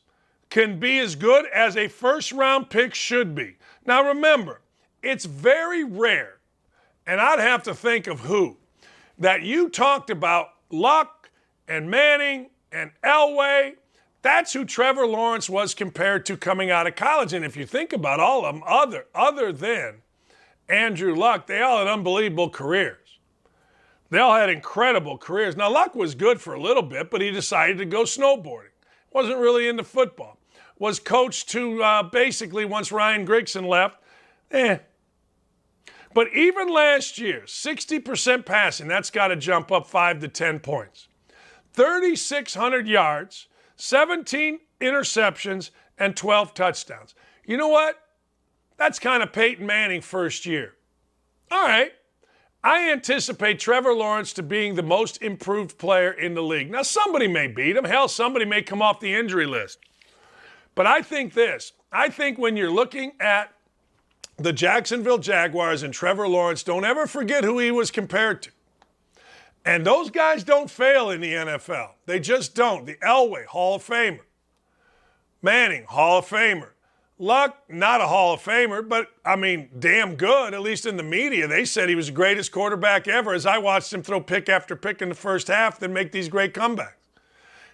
can be as good as a first-round pick should be. Now remember, it's very rare, and I'd have to think of who, that you talked about Luck and Manning and Elway. That's who Trevor Lawrence was compared to coming out of college. And if you think about all of them, other than Andrew Luck, they all had unbelievable careers. They all had incredible careers. Now, Luck was good for a little bit, but he decided to go snowboarding. Wasn't really into football. Was coached to basically, once Ryan Grigson left, But even last year, 60% passing, that's got to jump up 5 to 10 points. 3,600 yards, 17 interceptions, and 12 touchdowns. You know what? That's kind of Peyton Manning first year. All right. I anticipate Trevor Lawrence to being the most improved player in the league. Now, somebody may beat him. Hell, somebody may come off the injury list. But I think this. I think when you're looking at the Jacksonville Jaguars and Trevor Lawrence, don't ever forget who he was compared to. And those guys don't fail in the NFL. They just don't. The Elway, Hall of Famer. Manning, Hall of Famer. Luck, not a Hall of Famer, but, I mean, damn good, at least in the media. They said he was the greatest quarterback ever as I watched him throw pick after pick in the first half, then make these great comebacks.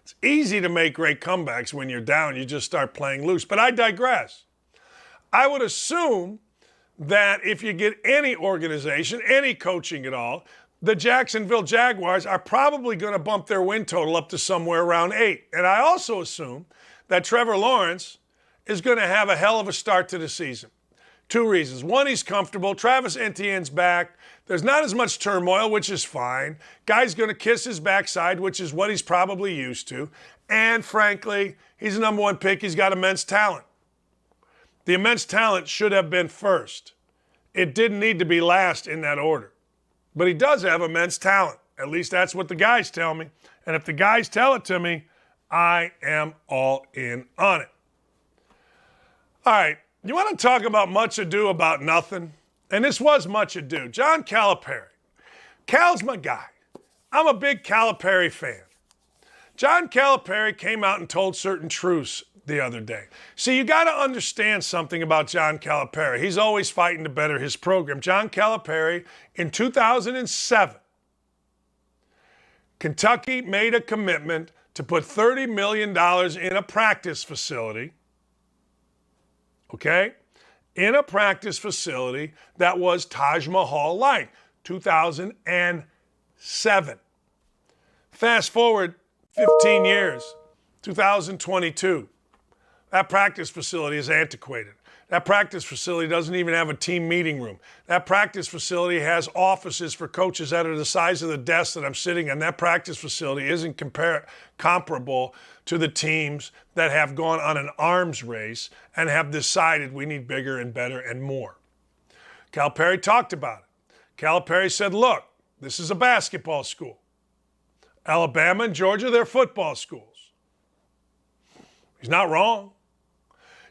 It's easy to make great comebacks when you're down. You just start playing loose. But I digress. I would assume that if you get any organization, any coaching at all, the Jacksonville Jaguars are probably going to bump their win total up to somewhere around 8. And I also assume that Trevor Lawrence is going to have a hell of a start to the season. 2 reasons. 1, he's comfortable. Travis Etienne's back. There's not as much turmoil, which is fine. Guy's going to kiss his backside, which is what he's probably used to. And frankly, he's the number 1 pick. He's got immense talent. The immense talent should have been first. It didn't need to be last in that order. But he does have immense talent. At least that's what the guys tell me. And if the guys tell it to me, I am all in on it. All right, you want to talk about much ado about nothing? And this was much ado. John Calipari. Cal's my guy. I'm a big Calipari fan. John Calipari came out and told certain truths the other day. See, you got to understand something about John Calipari. He's always fighting to better his program. John Calipari, in 2007, Kentucky made a commitment to put $30 million in a practice facility, okay? In a practice facility that was Taj Mahal-like, 2007. Fast forward 15 years, 2022. That practice facility is antiquated. That practice facility doesn't even have a team meeting room. That practice facility has offices for coaches that are the size of the desk that I'm sitting in. That practice facility isn't comparable to the teams that have gone on an arms race and have decided we need bigger and better and more. Calipari talked about it. Calipari said, look, this is a basketball school. Alabama and Georgia, they're football schools. He's not wrong.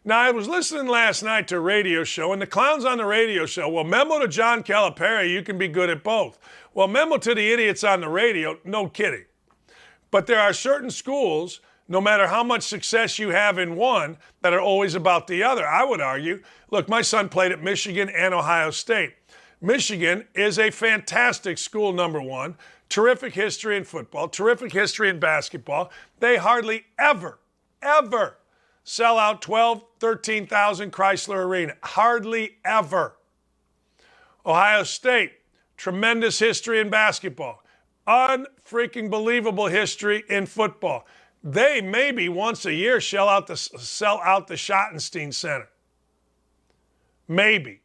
Now, I was listening last night to a radio show, and the clowns on the radio show, well, memo to John Calipari, you can be good at both. Well, memo to the idiots on the radio, no kidding. But there are certain schools, no matter how much success you have in one, that are always about the other. I would argue, look, my son played at Michigan and Ohio State. Michigan is a fantastic school, number 1. Terrific history in football, terrific history in basketball. They hardly ever sell out 12, 13,000 Chrysler Arena. Hardly ever. Ohio State, tremendous history in basketball. Unfreaking believable history in football. They maybe once a year sell out the Schottenstein Center. Maybe.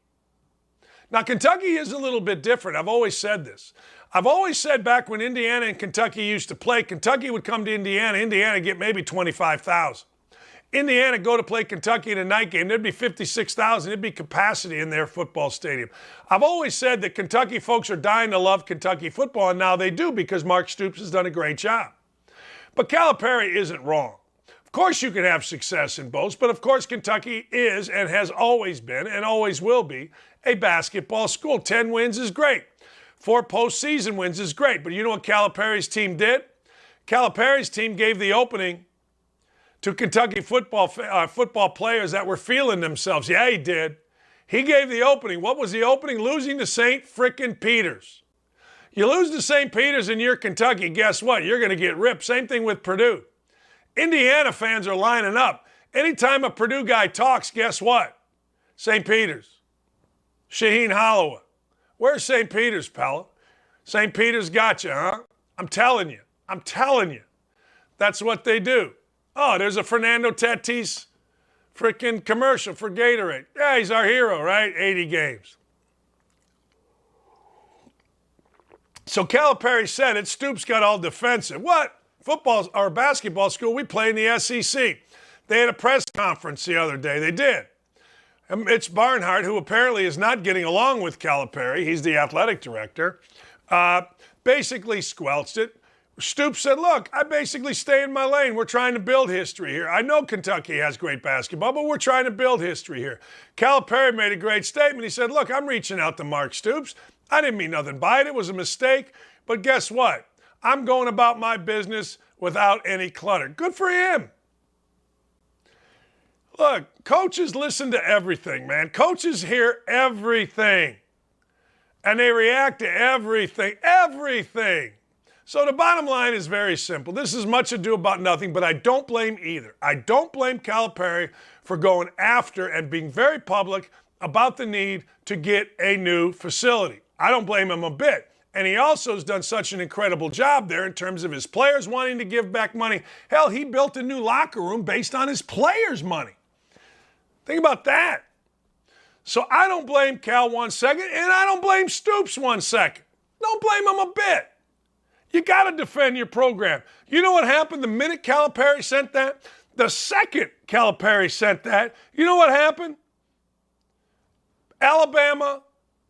Now, Kentucky is a little bit different. I've always said this. I've always said back when Indiana and Kentucky used to play, Kentucky would come to Indiana get maybe 25,000. Indiana go to play Kentucky in a night game, there'd be 56,000. There'd be capacity in their football stadium. I've always said that Kentucky folks are dying to love Kentucky football, and now they do because Mark Stoops has done a great job. But Calipari isn't wrong. Of course you can have success in both, but of course Kentucky is and has always been and always will be a basketball school. 10 wins is great. 4 postseason wins is great. But you know what Calipari's team did? Calipari's team gave the opening to Kentucky football players that were feeling themselves. Yeah, he did. He gave the opening. What was the opening? Losing to St. frickin' Peter's. You lose to St. Peter's and you're Kentucky, guess what? You're going to get ripped. Same thing with Purdue. Indiana fans are lining up. Anytime a Purdue guy talks, guess what? St. Peter's. Shaheen Holloway. Where's St. Peter's, Pella? St. Peter's got you, huh? I'm telling you. That's what they do. Oh, there's a Fernando Tatis freaking commercial for Gatorade. Yeah, he's our hero, right? 80 games. So Calipari said it. Stoops got all defensive. What? Football or basketball school, we play in the SEC. They had a press conference the other day. They did. And Mitch Barnhart, who apparently is not getting along with Calipari, he's the athletic director, basically squelched it. Stoops said, look, I basically stay in my lane. We're trying to build history here. I know Kentucky has great basketball, but we're trying to build history here. Calipari made a great statement. He said, look, I'm reaching out to Mark Stoops. I didn't mean nothing by it. It was a mistake. But guess what? I'm going about my business without any clutter. Good for him. Look, coaches listen to everything, man. Coaches hear everything. And they react to everything. Everything. So the bottom line is very simple. This is much ado about nothing, but I don't blame either. I don't blame Calipari for going after and being very public about the need to get a new facility. I don't blame him a bit. And he also has done such an incredible job there in terms of his players wanting to give back money. Hell, he built a new locker room based on his players' money. Think about that. So I don't blame Cal 1 second, and I don't blame Stoops 1 second. Don't blame him a bit. You got to defend your program. You know what happened the minute Calipari sent that? The second Calipari sent that, you know what happened? Alabama,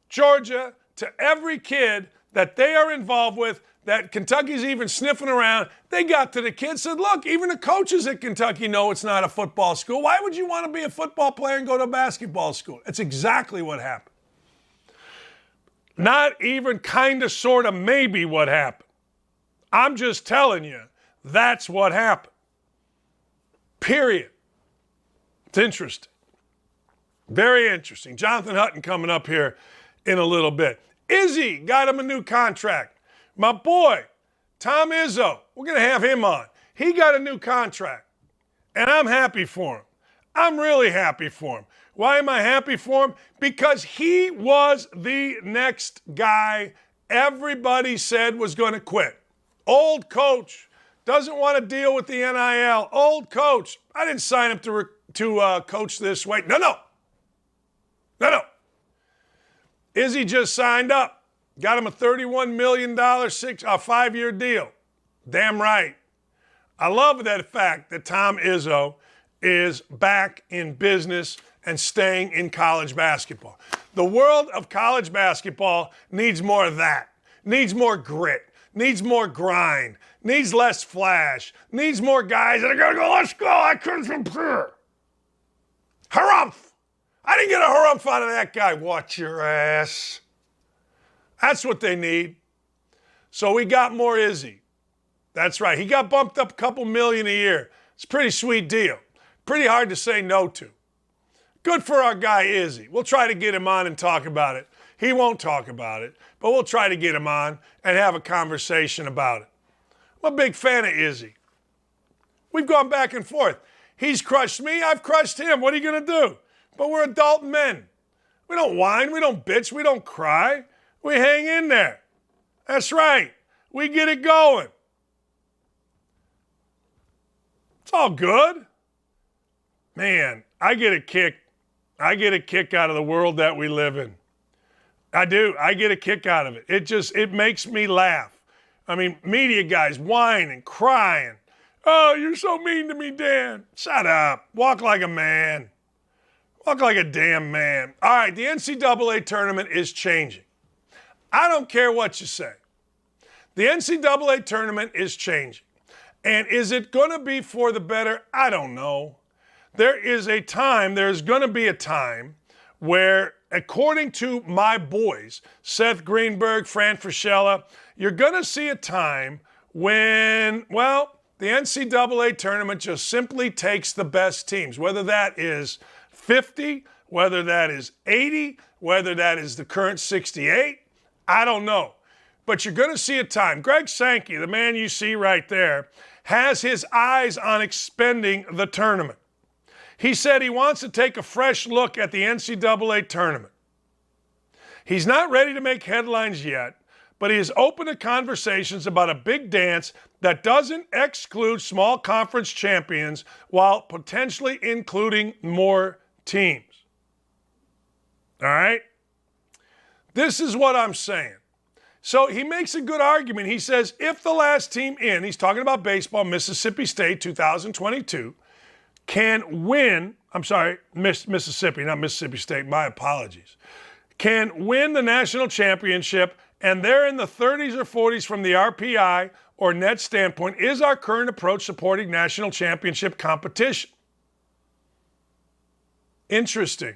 Georgia, to every kid that they are involved with, that Kentucky's even sniffing around, they got to the kids, said, look, even the coaches at Kentucky know it's not a football school. Why would you want to be a football player and go to a basketball school? That's exactly what happened. Not even kind of, sort of, maybe what happened. I'm just telling you, that's what happened. Period. It's interesting. Very interesting. Jonathan Hutton coming up here in a little bit. Izzy got him a new contract. My boy, Tom Izzo, we're going to have him on. He got a new contract, and I'm happy for him. I'm really happy for him. Why am I happy for him? Because he was the next guy everybody said was going to quit. Old coach, doesn't want to deal with the NIL. Old coach, I didn't sign up to coach this way. No. Izzy just signed up. Got him a $31 million 5-year deal. Damn right. I love that fact that Tom Izzo is back in business and staying in college basketball. The world of college basketball needs more of that. Needs more grit. Needs more grind. Needs less flash. Needs more guys that are going to go, let's go. I couldn't compare. Harumph. I didn't get a harumph out of that guy. Watch your ass. That's what they need. So we got more Izzy. That's right. He got bumped up a couple million a year. It's a pretty sweet deal. Pretty hard to say no to. Good for our guy Izzy. We'll try to get him on and talk about it. He won't talk about it, but we'll try to get him on and have a conversation about it. I'm a big fan of Izzy. We've gone back and forth. He's crushed me. I've crushed him. What are you going to do? But we're adult men. We don't whine. We don't bitch. We don't cry. We hang in there. That's right. We get it going. It's all good. Man, I get a kick out of the world that we live in. I do. I get a kick out of it. It makes me laugh. I mean, media guys whining, crying. Oh, you're so mean to me, Dan. Shut up. Walk like a man. Walk like a damn man. All right, the NCAA tournament is changing. I don't care what you say. The NCAA tournament is changing. And is it going to be for the better? I don't know. There's going to be a time where, according to my boys, Seth Greenberg, Fran Fraschilla, you're going to see a time when, well, the NCAA tournament just simply takes the best teams, whether that is 50, whether that is 80, whether that is the current 68. I don't know. But you're going to see a time. Greg Sankey, the man you see right there, has his eyes on expanding the tournament. He said he wants to take a fresh look at the NCAA tournament. He's not ready to make headlines yet, but he is open to conversations about a big dance that doesn't exclude small conference champions while potentially including more teams. All right? This is what I'm saying. So he makes a good argument. He says if the last team in, he's talking about baseball, Mississippi State 2022, can win, Mississippi, not Mississippi State, my apologies, can win the national championship, and they're in the 30s or 40s from the RPI or net standpoint, is our current approach supporting national championship competition? Interesting.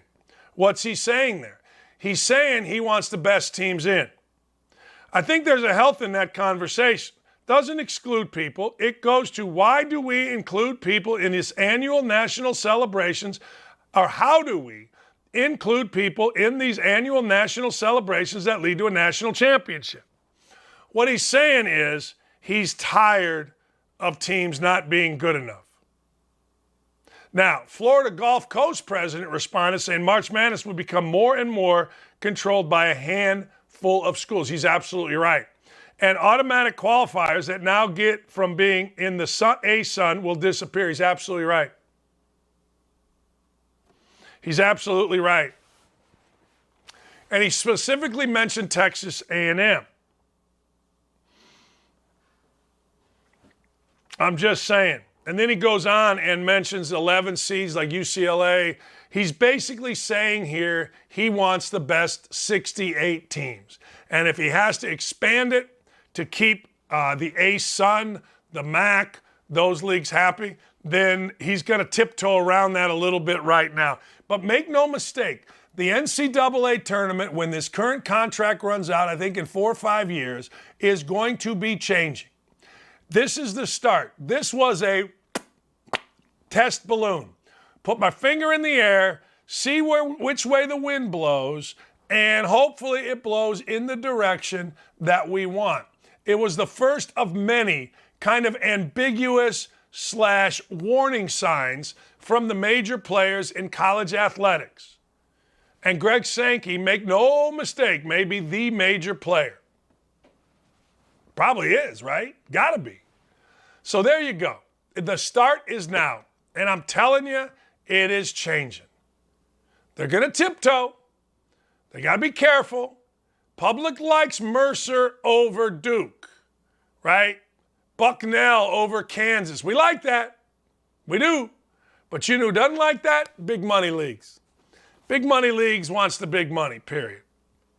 What's he saying there? He's saying he wants the best teams in. I think there's a health in that conversation. Doesn't exclude people. It goes to why do we include people in this annual national celebrations, or how do we include people in these annual national celebrations that lead to a national championship? What he's saying is he's tired of teams not being good enough. Now, Florida Gulf Coast president responded saying March Madness would become more and more controlled by a handful of schools. He's absolutely right. And automatic qualifiers that now get from being in the A-Sun will disappear. He's absolutely right. He's absolutely right. And he specifically mentioned Texas A&M. I'm just saying. And then he goes on and mentions 11 seeds like UCLA. He's basically saying here he wants the best 68 teams. And if he has to expand it to keep the A-Sun, the MAC, those leagues happy, then he's going to tiptoe around that a little bit right now. But make no mistake, the NCAA tournament, when this current contract runs out, I think in 4 or 5 years, is going to be changing. This is the start. This was a test balloon. Put my finger in the air, see which way the wind blows, and hopefully it blows in the direction that we want. It was the first of many kind of ambiguous / warning signs from the major players in college athletics. And Greg Sankey, make no mistake, may be the major player. Probably is, right? Gotta be. So there you go. The start is now. And I'm telling you, it is changing. They're going to tiptoe. They got to be careful. Public likes Mercer over Duke, right? Bucknell over Kansas. We like that. We do. But you know who doesn't like that? Big money leagues. Big money leagues wants the big money, period.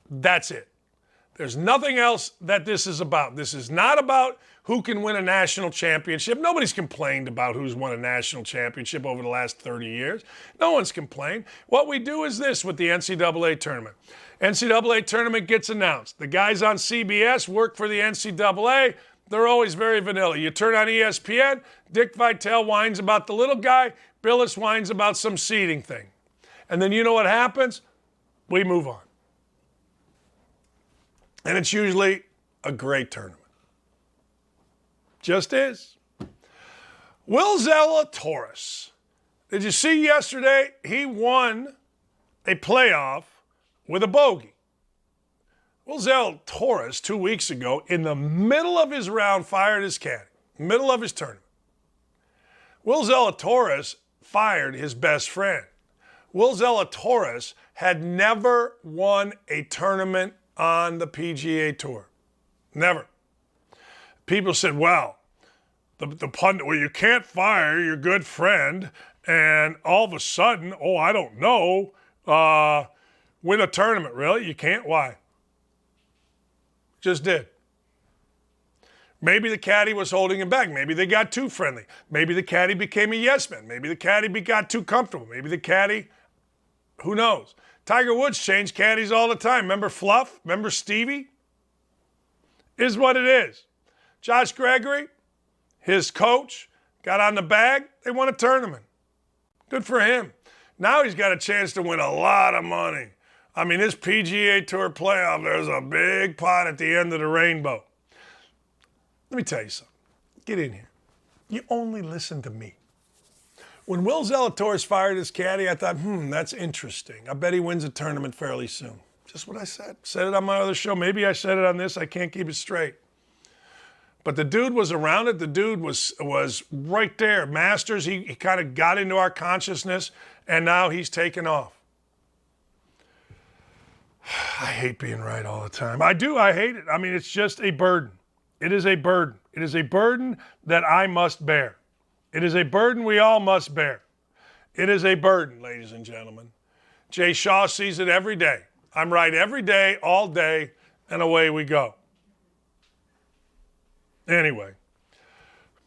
That's it. There's nothing else that this is about. This is not about who can win a national championship. Nobody's complained about who's won a national championship over the last 30 years. No one's complained. What we do is this with the NCAA tournament. NCAA tournament gets announced. The guys on CBS work for the NCAA. They're always very vanilla. You turn on ESPN, Dick Vitale whines about the little guy, Billis whines about some seeding thing. And then you know what happens? We move on. And it's usually a great tournament. Just is. Will Zalatoris. Did you see yesterday? He won a playoff with a bogey. Will Zalatoris, 2 weeks ago, in the middle of his round, fired his caddy. Middle of his tournament. Will Zalatoris fired his best friend. Will Zalatoris had never won a tournament on the PGA Tour. Never. People said, well, the pundit, well, you can't fire your good friend and all of a sudden, I don't know, win a tournament. Really? You can't? Why? Just did. Maybe the caddy was holding him back. Maybe they got too friendly. Maybe the caddy became a yes man. Maybe the caddy got too comfortable. Maybe the caddy, who knows? Tiger Woods changed caddies all the time. Remember Fluff? Remember Stevie? Is what it is. Josh Gregory, his coach, got on the bag. They won a tournament. Good for him. Now he's got a chance to win a lot of money. I mean, this PGA Tour playoff, there's a big pot at the end of the rainbow. Let me tell you something. Get in here. You only listen to me. When Will Zalatoris fired his caddy, I thought, that's interesting. I bet he wins a tournament fairly soon. Just what I said. Said it on my other show. Maybe I said it on this. I can't keep it straight. But the dude was around it. The dude was right there. Masters, he kind of got into our consciousness, and now he's taken off. I hate being right all the time. I do. I hate it. I mean, it's just a burden. It is a burden. It is a burden that I must bear. It is a burden we all must bear. It is a burden, ladies and gentlemen. Jay Shaw sees it every day. I'm right every day, all day, and away we go. Anyway,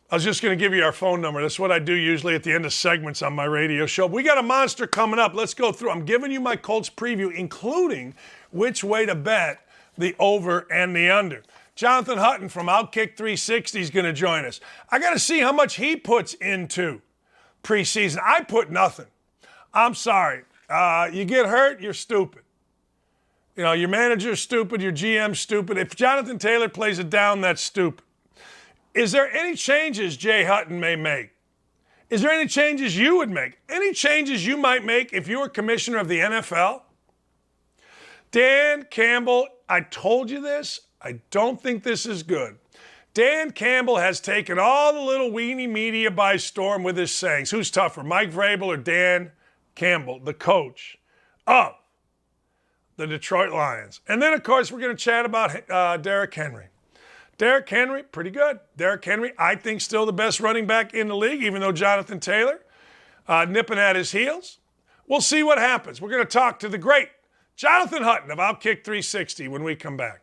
I was just going to give you our phone number. That's what I do usually at the end of segments on my radio show. We got a monster coming up. Let's go through. I'm giving you my Colts preview, including which way to bet the over and the under. Jonathan Hutton from Outkick 360 is going to join us. I got to see how much he puts into preseason. I put nothing. I'm sorry. You get hurt, you're stupid. You know, your manager's stupid, your GM's stupid. If Jonathan Taylor plays it down, that's stupid. Is there any changes Jay Hutton may make? Is there any changes you would make? Any changes you might make if you were commissioner of the NFL? Dan Campbell, I told you this. I don't think this is good. Dan Campbell has taken all the little weenie media by storm with his sayings. Who's tougher, Mike Vrabel or Dan Campbell, the coach of the Detroit Lions? And then, of course, we're going to chat about Derrick Henry. Derrick Henry, pretty good. Derrick Henry, I think, still the best running back in the league, even though Jonathan Taylor nipping at his heels. We'll see what happens. We're going to talk to the great Jonathan Hutton of Outkick 360 when we come back.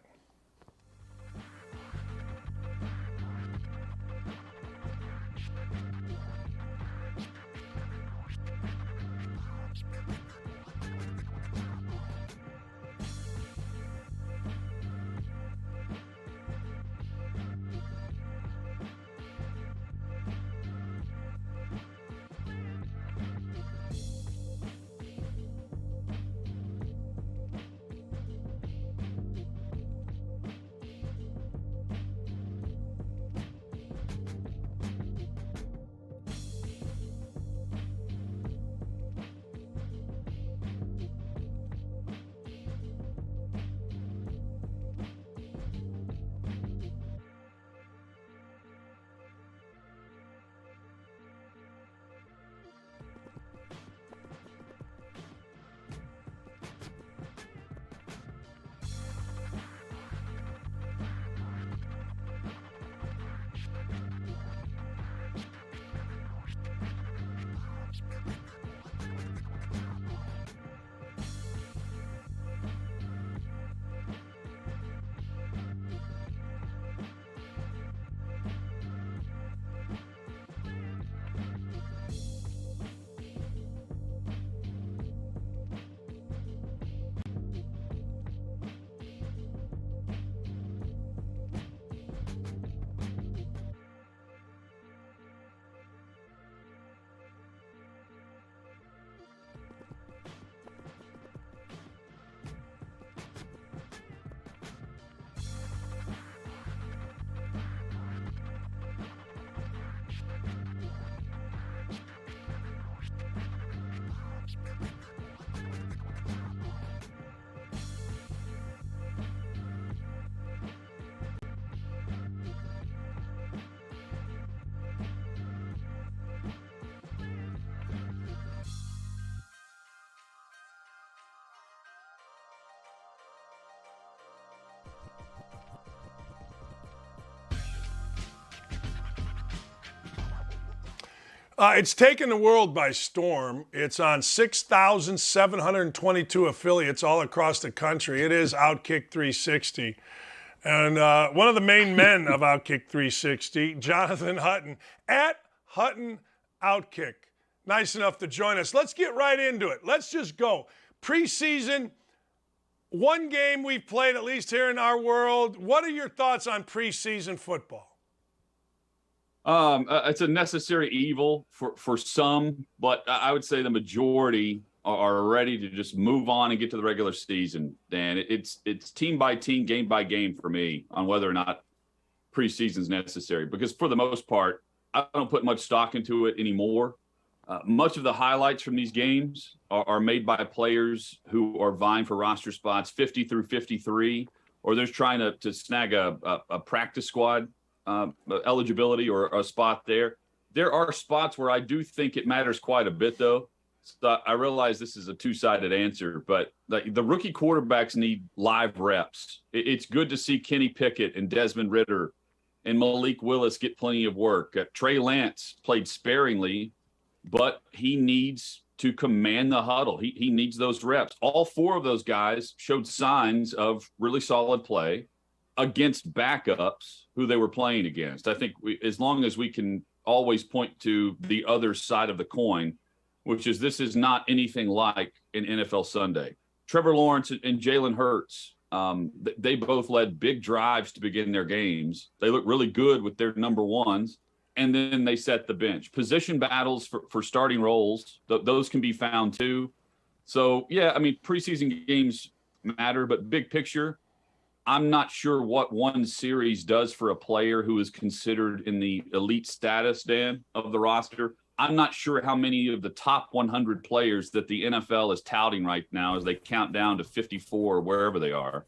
It's taken the world by storm. It's on 6,722 affiliates all across the country. It is Outkick 360. And one of the main men of Outkick 360, Jonathan Hutton, at Hutton Outkick. Nice enough to join us. Let's get right into it. Let's just go. Preseason, one game we've played, at least here in our world. What are your thoughts on preseason football? It's a necessary evil for some, but I would say the majority are ready to just move on and get to the regular season. And it's team by team, game by game for me on whether or not preseason is necessary. Because for the most part, I don't put much stock into it anymore. Much of the highlights from these games are made by players who are vying for roster spots 50 through 53, or they're trying to snag a practice squad eligibility or a spot there. There are spots where I do think it matters quite a bit, though. So I realize this is a two-sided answer, but the rookie quarterbacks need live reps. It's good to see Kenny Pickett and Desmond Ridder and Malik Willis get plenty of work. Trey Lance played sparingly, but he needs to command the huddle. He needs those reps. All four of those guys showed signs of really solid play against backups who they were playing against. I think as long as we can always point to the other side of the coin, which is this is not anything like an NFL Sunday. Trevor Lawrence and Jalen Hurts, they both led big drives to begin their games. They look really good with their number ones, and then they set the bench. Position battles for starting roles, those can be found too. So, yeah, I mean, preseason games matter, but big picture, I'm not sure what one series does for a player who is considered in the elite status, Dan, of the roster. I'm not sure how many of the top 100 players that the NFL is touting right now as they count down to 54 or wherever they are.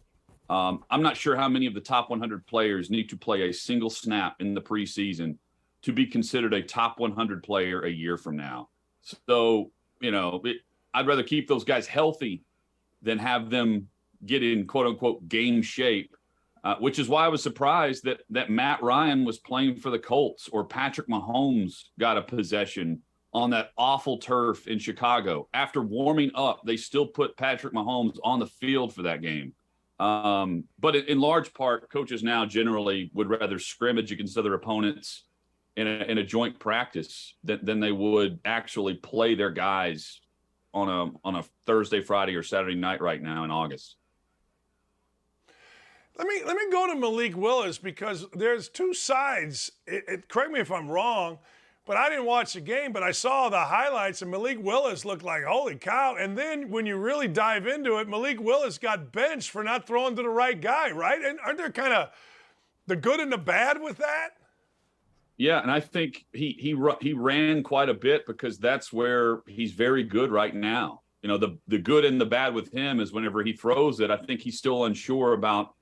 I'm not sure how many of the top 100 players need to play a single snap in the preseason to be considered a top 100 player a year from now. So, I'd rather keep those guys healthy than have them get in quote unquote game shape, which is why I was surprised that Matt Ryan was playing for the Colts or Patrick Mahomes got a possession on that awful turf in Chicago. After warming up, they still put Patrick Mahomes on the field for that game. But in large part, coaches now generally would rather scrimmage against other opponents in a joint practice than they would actually play their guys on a Thursday, Friday, or Saturday night right now in August. Let me go to Malik Willis because there's two sides. Correct me if I'm wrong, but I didn't watch the game, but I saw the highlights, and Malik Willis looked like, holy cow. And then when you really dive into it, Malik Willis got benched for not throwing to the right guy, right? And aren't there kind of the good and the bad with that? Yeah, and I think he ran quite a bit because that's where he's very good right now. The good and the bad with him is whenever he throws it, I think he's still unsure about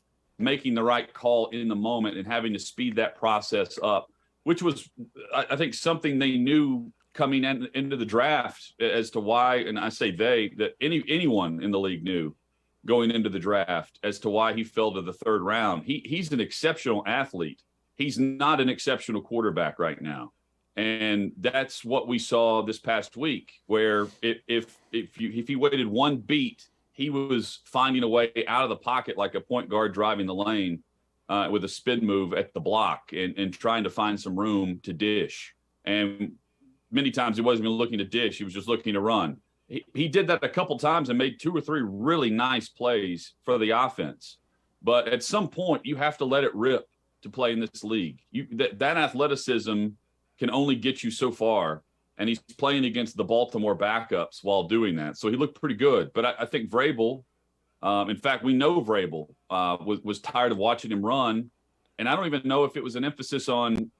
making the right call in the moment and having to speed that process up, which was, I think, something they knew coming into the draft as to why, and I say that anyone in the league knew going into the draft as to why he fell to the third round. He's an exceptional athlete. He's not an exceptional quarterback right now. And that's what we saw this past week, where if he waited one beat, he was finding a way out of the pocket like a point guard driving the lane with a spin move at the block and trying to find some room to dish. And many times he wasn't even looking to dish. He was just looking to run. He did that a couple times and made 2 or 3 really nice plays for the offense. But at some point, you have to let it rip to play in this league. That athleticism can only get you so far. And he's playing against the Baltimore backups while doing that. So he looked pretty good. But I think Vrabel, in fact, we know Vrabel was tired of watching him run. And I don't even know if it was an emphasis on,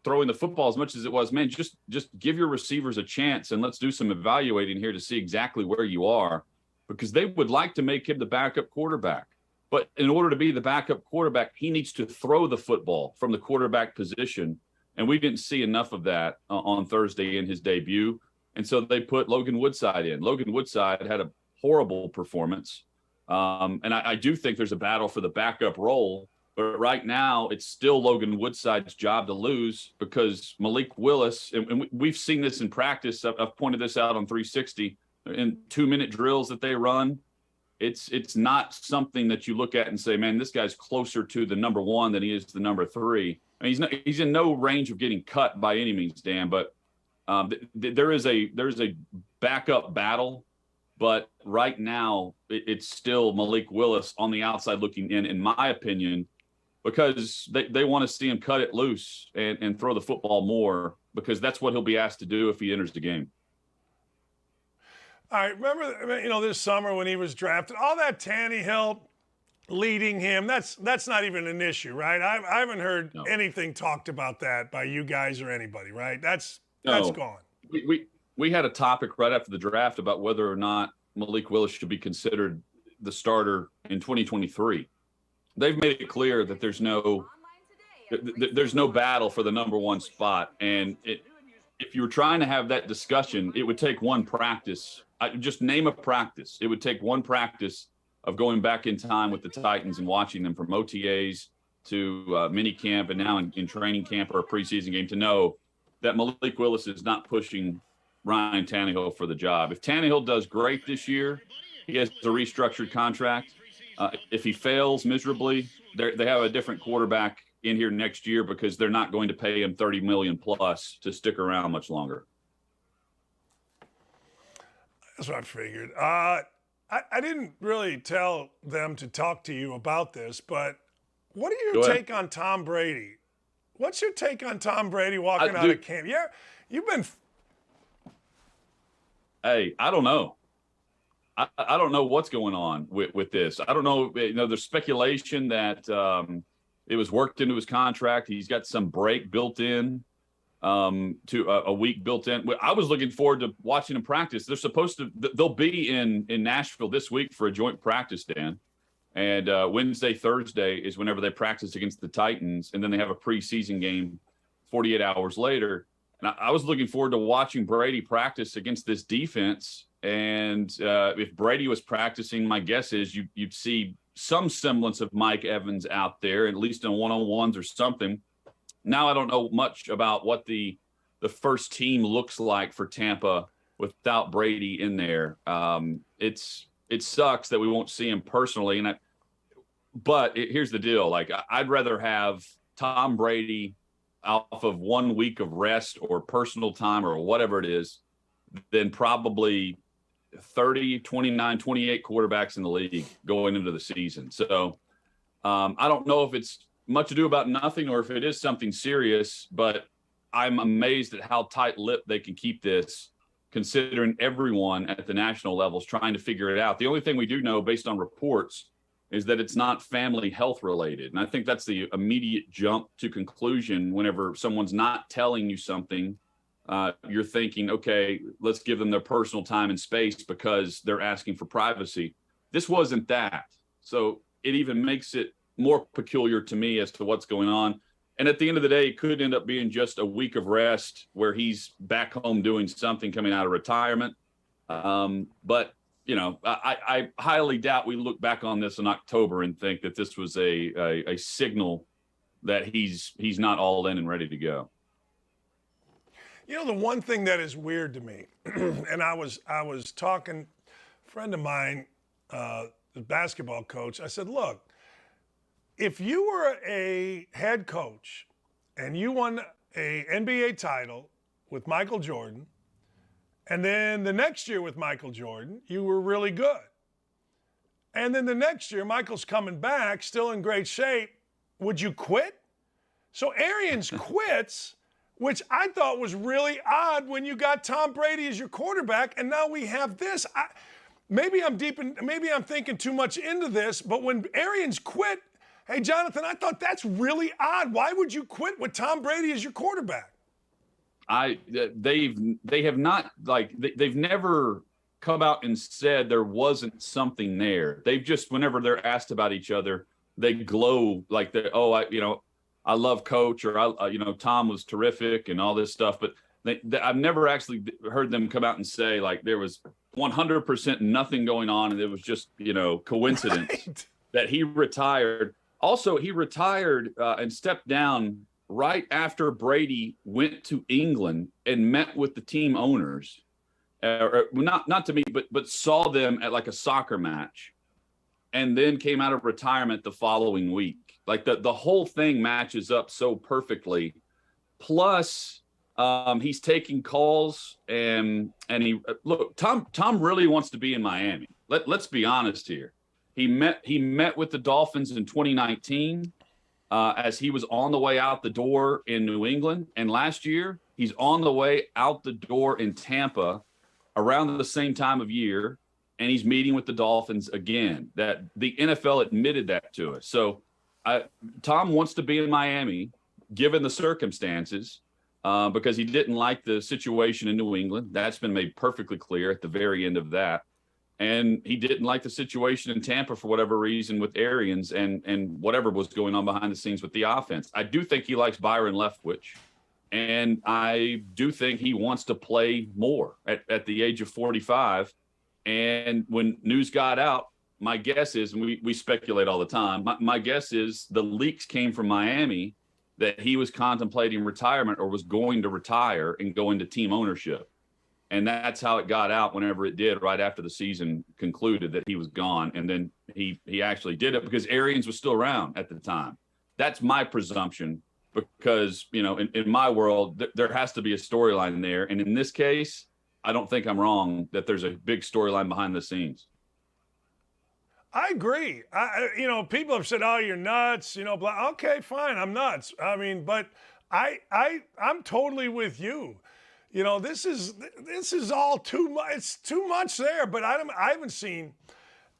throwing the football as much as it was, man, just give your receivers a chance and let's do some evaluating here to see exactly where you are, because they would like to make him the backup quarterback. But in order to be the backup quarterback, he needs to throw the football from the quarterback position. And we didn't see enough of that on Thursday in his debut. And so they put Logan Woodside in. Logan Woodside had a horrible performance. And I do think there's a battle for the backup role. But right now, it's still Logan Woodside's job to lose because Malik Willis, and we've seen this in practice. I've pointed this out on 360 in 2-minute drills that they run. It's not something that you look at and say, man, this guy's closer to the number 1 than he is to the number 3. I mean, he's in no range of getting cut by any means, Dan, but there is a backup battle. But right now, it's still Malik Willis on the outside looking in my opinion, because they want to see him cut it loose and throw the football more, because that's what he'll be asked to do if he enters the game. All right, remember, this summer when he was drafted, all that Tannehill leading him, that's not even an issue, right? I haven't heard anything talked about that by you guys or anybody, right? That's gone. we had a topic right after the draft about whether or not Malik Willis should be considered the starter in 2023. They've made it clear that there's no battle for the number one spot. And if you were trying to have that discussion, it would take one practice. Just name a practice. It would take one practice of going back in time with the Titans and watching them from OTAs to mini camp and now in training camp or a preseason game to know that Malik Willis is not pushing Ryan Tannehill for the job. If Tannehill does great this year, he has a restructured contract. If he fails miserably, they have a different quarterback in here next year because they're not going to pay him $30 million plus to stick around much longer. That's what I figured. I didn't really tell them to talk to you about this, but what are your take on Tom Brady? What's your take on Tom Brady walking out of camp? Yeah, you've been. Hey, I don't know. I don't know what's going on with this. I don't know. There's speculation that it was worked into his contract. He's got some break built in, to a week built in. I was looking forward to watching him practice. They'll be in Nashville this week for a joint practice, Dan. And Wednesday, Thursday is whenever they practice against the Titans, and then they have a preseason game 48 hours later. And I was looking forward to watching Brady practice against this defense. And if Brady was practicing, my guess is you'd see some semblance of Mike Evans out there, at least in one-on-ones or something. Now I don't know much about what the first team looks like for Tampa without Brady in there. It sucks that we won't see him personally, but here's the deal: like I'd rather have Tom Brady off of 1 week of rest or personal time or whatever it is than probably 30, 29, 28 quarterbacks in the league going into the season. So I don't know if it's much ado about nothing or if it is something serious, but I'm amazed at how tight-lipped they can keep this, considering everyone at the national level is trying to figure it out. The only thing we do know based on reports is that it's not family health related. And I think that's the immediate jump to conclusion. Whenever someone's not telling you something, you're thinking, okay, let's give them their personal time and space because they're asking for privacy. This wasn't that. So it even makes it more peculiar to me as to what's going on. And at the end of the day, it could end up being just a week of rest where he's back home doing something coming out of retirement. But, I highly doubt we look back on this in October and think that this was a signal that he's not all in and ready to go. The one thing that is weird to me, and I was talking, a friend of mine, the basketball coach, I said, look, if you were a head coach and you won a NBA title with Michael Jordan, and then the next year with Michael Jordan, you were really good. And then the next year, Michael's coming back, still in great shape. Would you quit? So Arians quits, which I thought was really odd when you got Tom Brady as your quarterback, and now we have this. Maybe I'm thinking too much into this, but when Arians quit, hey, Jonathan, I thought that's really odd. Why would you quit with Tom Brady as your quarterback? They've never come out and said there wasn't something there. They've just, whenever they're asked about each other, they glow like I love Coach, or Tom was terrific and all this stuff. But I've never actually heard them come out and say like there was 100% nothing going on and it was just coincidence that he retired. Also, he retired and stepped down right after Brady went to England and met with the team owners, not to meet, but saw them at like a soccer match, and then came out of retirement the following week. Like the whole thing matches up so perfectly. Plus, he's taking calls and he look. Tom really wants to be in Miami. Let's be honest here. He met with the Dolphins in 2019 as he was on the way out the door in New England. And last year, he's on the way out the door in Tampa around the same time of year. And he's meeting with the Dolphins again. That the NFL admitted that to us. So Tom wants to be in Miami, given the circumstances. because he didn't like the situation in New England. That's been made perfectly clear at the very end of that. And he didn't like the situation in Tampa for whatever reason with Arians and whatever was going on behind the scenes with the offense. I do think he likes Byron Leftwich, and I do think he wants to play more at the age of 45. And when news got out, my guess is, and we speculate all the time, my guess is the leaks came from Miami that he was contemplating retirement or was going to retire and go into team ownership. And that's how it got out whenever it did, right after the season concluded, that he was gone. And then he actually did it because Arians was still around at the time. That's my presumption because, in my world, there has to be a storyline there. And in this case, I don't think I'm wrong that there's a big storyline behind the scenes. I agree. People have said, "Oh, you're nuts." Blah. Okay, fine, I'm nuts. I mean, but I'm totally with you. This is all too much. It's too much there. But I haven't seen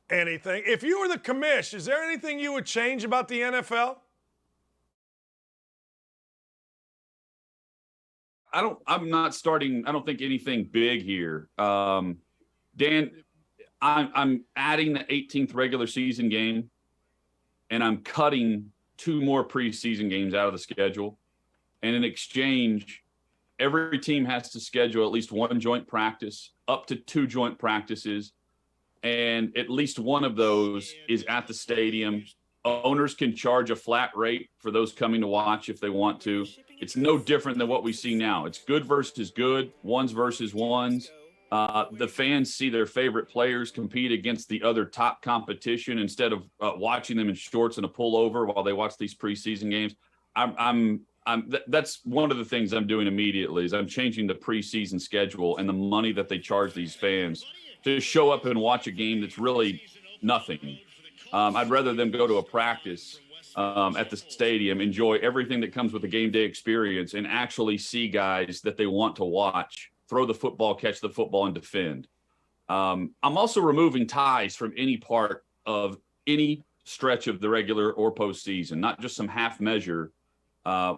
anything. If you were the commish, is there anything you would change about the NFL? I'm not starting. I don't think anything big here. Dan, I'm adding the 18th regular season game, and I'm cutting 2 more preseason games out of the schedule. And in exchange, every team has to schedule at least 1 joint practice, up to 2 joint practices, and at least one of those is at the stadium. Owners can charge a flat rate for those coming to watch if they want to. It's no different than what we see now. It's good versus good, ones versus ones. The fans see their favorite players compete against the other top competition instead of watching them in shorts and a pullover while they watch these preseason games. That's one of the things I'm doing immediately is I'm changing the preseason schedule and the money that they charge these fans to show up and watch a game that's really nothing. I'd rather them go to a practice at the stadium, enjoy everything that comes with the game day experience, and actually see guys that they want to watch throw the football, catch the football, and defend. I'm also removing ties from any part of any stretch of the regular or postseason, not just some half measure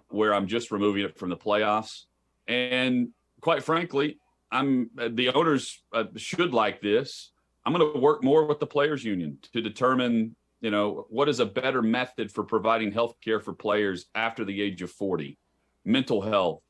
where I'm just removing it from the playoffs. And quite frankly, the owners should like this. I'm going to work more with the players union to determine, what is a better method for providing health care for players after the age of 40, mental health,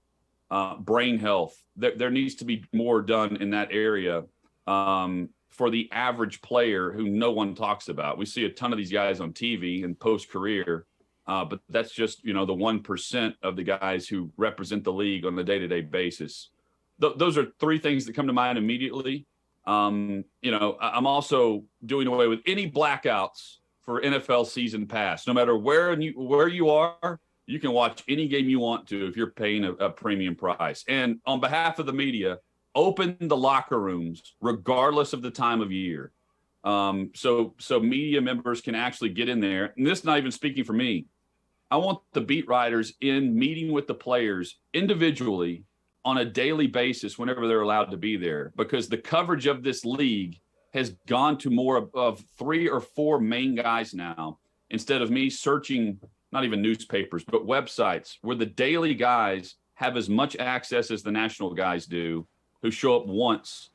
brain health. There needs to be more done in that area for the average player who no one talks about. We see a ton of these guys on TV and post-career, but that's just, the 1% of the guys who represent the league on a day-to-day basis. Those are 3 things that come to mind immediately. I'm also doing away with any blackouts for NFL season pass. No matter where you are, you can watch any game you want to if you're paying a premium price. And on behalf of the media, open the locker rooms regardless of the time of year. So media members can actually get in there. And this is not even speaking for me. I want the beat writers in meeting with the players individually on a daily basis whenever they're allowed to be there, because the coverage of this league has gone to more of 3 or 4 main guys now, instead of me searching, not even newspapers, but websites where the daily guys have as much access as the national guys do who show up once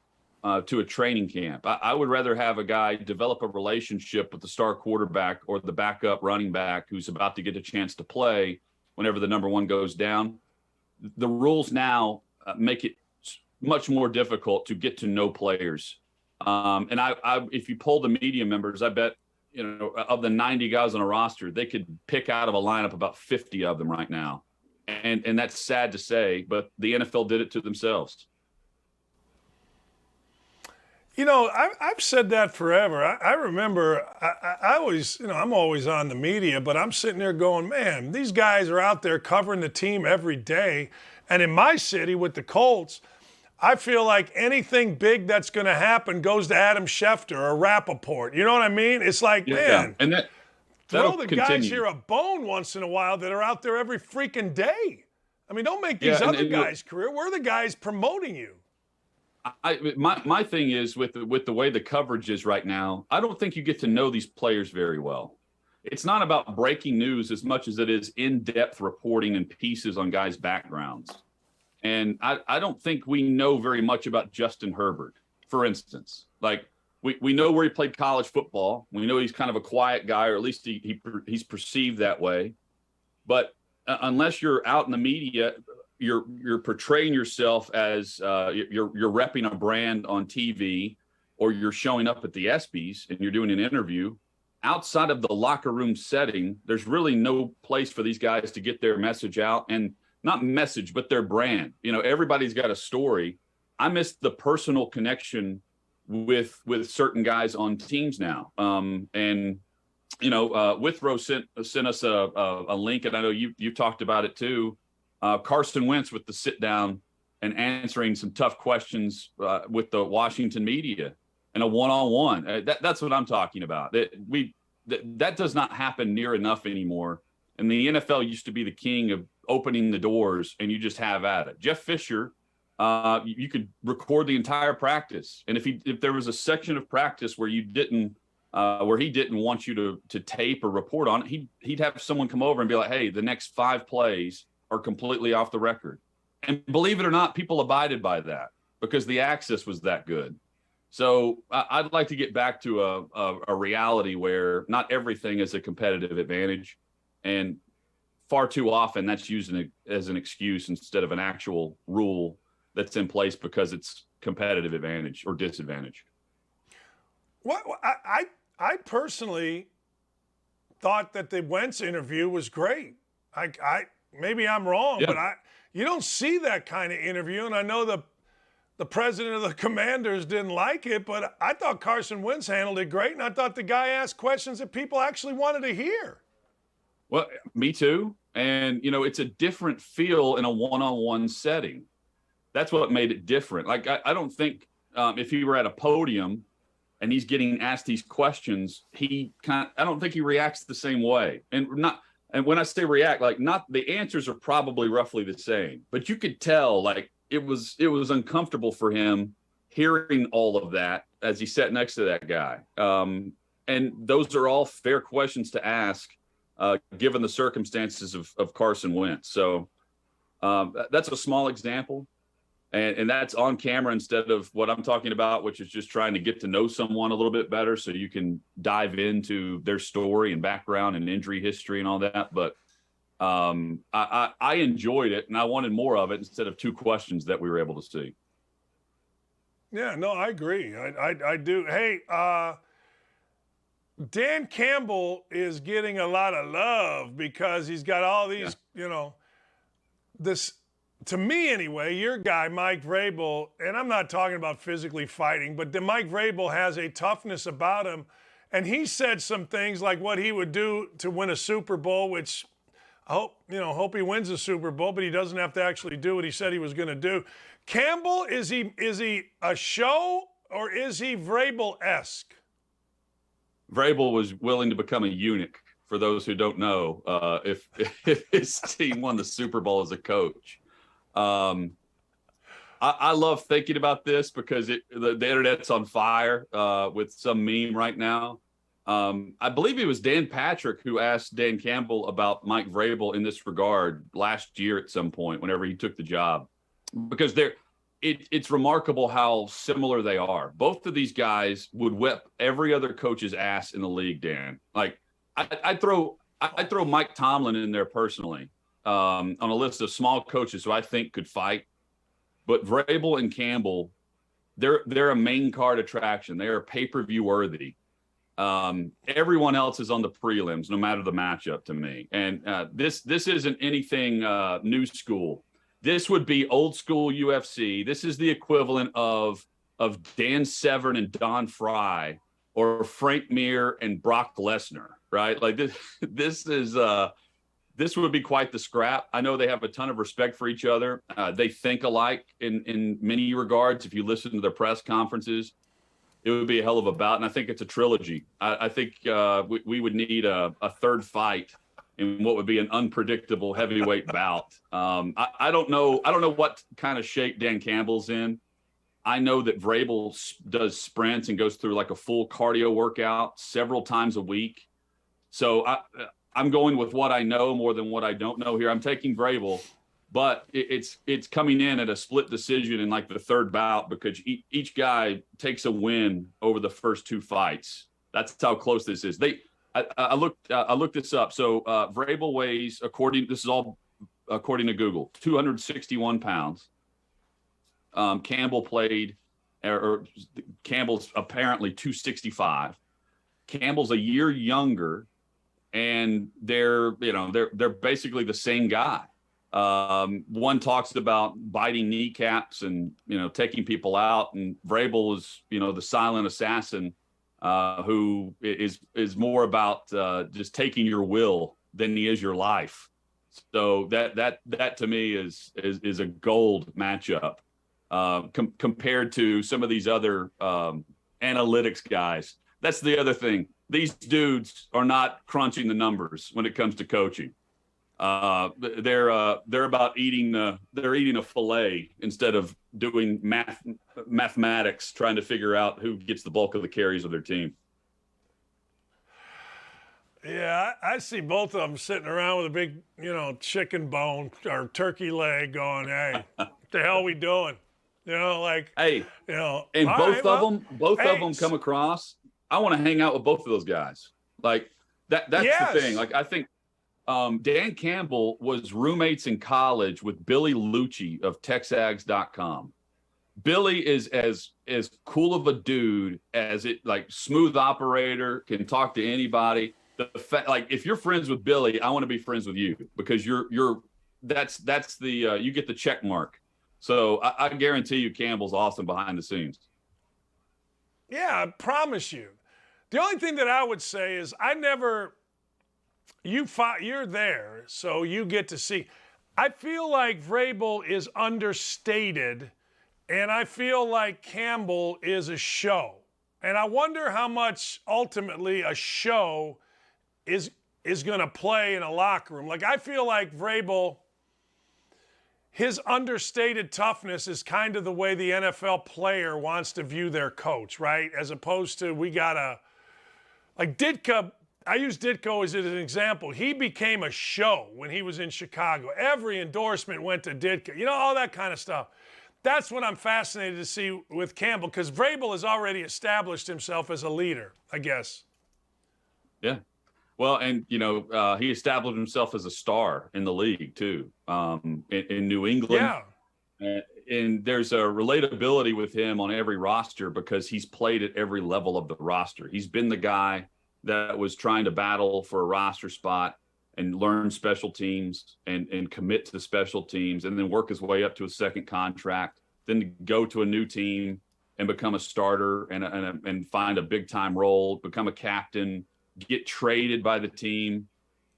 to a training camp. I would rather have a guy develop a relationship with the star quarterback or the backup running back who's about to get a chance to play whenever the number 1 goes down. The rules now make it much more difficult to get to know players. And if you poll the media members, I bet, of the 90 guys on a roster, they could pick out of a lineup about 50 of them right now. And that's sad to say, but the NFL did it to themselves. I've said that forever. I remember I always, I'm always on the media, but I'm sitting there going, man, these guys are out there covering the team every day. And in my city with the Colts, I feel like anything big that's going to happen goes to Adam Schefter or Rappaport. You know what I mean? It's like, man, and throw the guys here a bone once in a while that are out there every freaking day. I mean, don't make these other guys' career. We're the guys promoting you. My thing is with the way the coverage is right now, I don't think you get to know these players very well. It's not about breaking news as much as it is in-depth reporting and pieces on guys' backgrounds. And I don't think we know very much about Justin Herbert, for instance. Like, we know where he played college football. We know he's kind of a quiet guy, or at least he's perceived that way. But unless you're out in the media, you're portraying yourself as you're repping a brand on TV, or you're showing up at the ESPYs and you're doing an interview. Outside of the locker room setting, there's really no place for these guys to get their message out, and not message, but their brand. You know, everybody's got a story. I miss the personal connection with certain guys on teams now. And you know, Withrow sent us a link, and I know you talked about it too. Carson Wentz with the sit down and answering some tough questions with the Washington media and a one-on-one. That's what I'm talking about. That does not happen near enough anymore. And the NFL used to be the king of opening the doors, and you just have at it. Jeff Fisher, you could record the entire practice, and if there was a section of practice where he didn't want you to tape or report on it, he'd have someone come over and be like, "Hey, the next 5 plays are completely off the record." And believe it or not, people abided by that because the access was that good. So I'd like to get back to a reality where not everything is a competitive advantage, and far too often that's used as an excuse instead of an actual rule that's in place because it's competitive advantage or disadvantage. What I personally thought that the Wentz interview was great. I maybe I'm wrong, Yeah. but you don't see that kind of interview, and I know the president of the Commanders didn't like it, but I thought Carson Wentz handled it great, and I thought the guy asked questions that people actually wanted to hear. Well, me too. And, you know, it's a different feel in a one-on-one setting. That's what made it different. Like, I don't think if he were at a podium and he's getting asked these questions, I don't think he reacts the same way. And when I say react, like, not the answers are probably roughly the same, but you could tell, like, it was uncomfortable for him hearing all of that as he sat next to that guy. And those are all fair questions to ask, given the circumstances of Carson Wentz. So that's a small example. And that's on camera instead of what I'm talking about, which is just trying to get to know someone a little bit better so you can dive into their story and background and injury history and all that. But I enjoyed it, and I wanted more of it instead of 2 questions that we were able to see. Yeah, no, I agree. I do. Hey, Dan Campbell is getting a lot of love because he's got all these, this, to me anyway, your guy, Mike Vrabel, and I'm not talking about physically fighting, but Mike Vrabel has a toughness about him. And he said some things like what he would do to win a Super Bowl, which I hope he wins a Super Bowl, but he doesn't have to actually do what he said he was going to do. Campbell, is he a show, or is he Vrabel-esque? Vrabel was willing to become a eunuch, for those who don't know, if his team won the Super Bowl as a coach. I love thinking about this because the internet's on fire with some meme right now. I believe it was Dan Patrick who asked Dan Campbell about Mike Vrabel in this regard last year at some point, whenever he took the job, because it's remarkable how similar they are. Both of these guys would whip every other coach's ass in the league, Dan. Like, I'd throw Mike Tomlin in there personally on a list of small coaches who I think could fight. But Vrabel and Campbell, they're a main card attraction. They are pay-per-view worthy. Everyone else is on the prelims, no matter the matchup to me. And this isn't anything new school. This would be old school UFC. This is the equivalent of Dan Severn and Don Fry, or Frank Mir and Brock Lesnar, right? Like this would be quite the scrap. I know they have a ton of respect for each other. They think alike in many regards. If you listen to their press conferences, it would be a hell of a bout. And I think it's a trilogy. I think we would need a third fight in what would be an unpredictable heavyweight bout. I don't know what kind of shape Dan Campbell's in. I know that Vrabel does sprints and goes through like a full cardio workout several times a week. So I'm going with what I know more than what I don't know here. I'm taking Vrabel, but it's coming in at a split decision in like the third bout because each guy takes a win over the first 2 fights. That's how close this is. I looked this up. So Vrabel weighs, this is all according to Google, 261 pounds. Campbell Campbell's apparently 265. Campbell's a year younger, and they're basically the same guy. One talks about biting kneecaps and taking people out, and Vrabel is the silent assassin who is more about just taking your will than he is your life. So that to me is a gold matchup compared to some of these other analytics guys. That's the other thing. These dudes are not crunching the numbers when it comes to coaching. They're about eating a fillet instead of doing mathematics, trying to figure out who gets the bulk of the carries of their team. Yeah, I see both of them sitting around with a big, chicken bone or turkey leg going, hey, what the hell we doing? Hey, and both of them come across. I want to hang out with both of those guys. Like that's yes. The thing. Like I think Dan Campbell was roommates in college with Billy Lucci of Texags.com. Billy is as cool of a dude as it, like smooth operator, can talk to anybody. Like if you're friends with Billy, I want to be friends with you because that's the you get the check mark. So I guarantee you Campbell's awesome behind the scenes. Yeah, I promise you. The only thing that I would say is you're there, so you get to see. I feel like Vrabel is understated, and I feel like Campbell is a show. And I wonder how much ultimately a show is going to play in a locker room. Like I feel like Vrabel, his understated toughness is kind of the way the NFL player wants to view their coach, right? As opposed to like Ditka. I use Ditko as an example. He became a show when he was in Chicago. Every endorsement went to Ditka. All that kind of stuff. That's what I'm fascinated to see with Campbell because Vrabel has already established himself as a leader, I guess. Yeah. Well, and, he established himself as a star in the league, too, in New England. Yeah. And there's a relatability with him on every roster because he's played at every level of the roster. He's been the guy that was trying to battle for a roster spot and learn special teams and commit to the special teams and then work his way up to a second contract, then go to a new team and become a starter and find a big-time role, become a captain, get traded by the team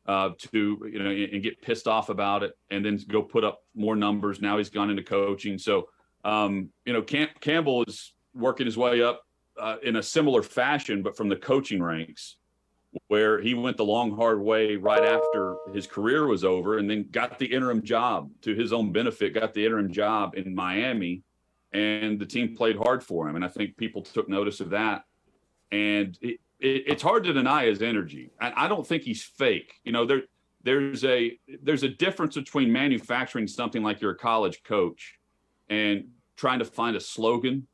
and get pissed off about it and then go put up more numbers. Now he's gone into coaching. So, Campbell is working his way up in a similar fashion, but from the coaching ranks, where he went the long, hard way right after his career was over and then got the interim job to his own benefit, got the interim job in Miami, and the team played hard for him. And I think people took notice of that. And it's hard to deny his energy. I don't think he's fake. There's a difference between manufacturing something like you're a college coach and trying to find a slogan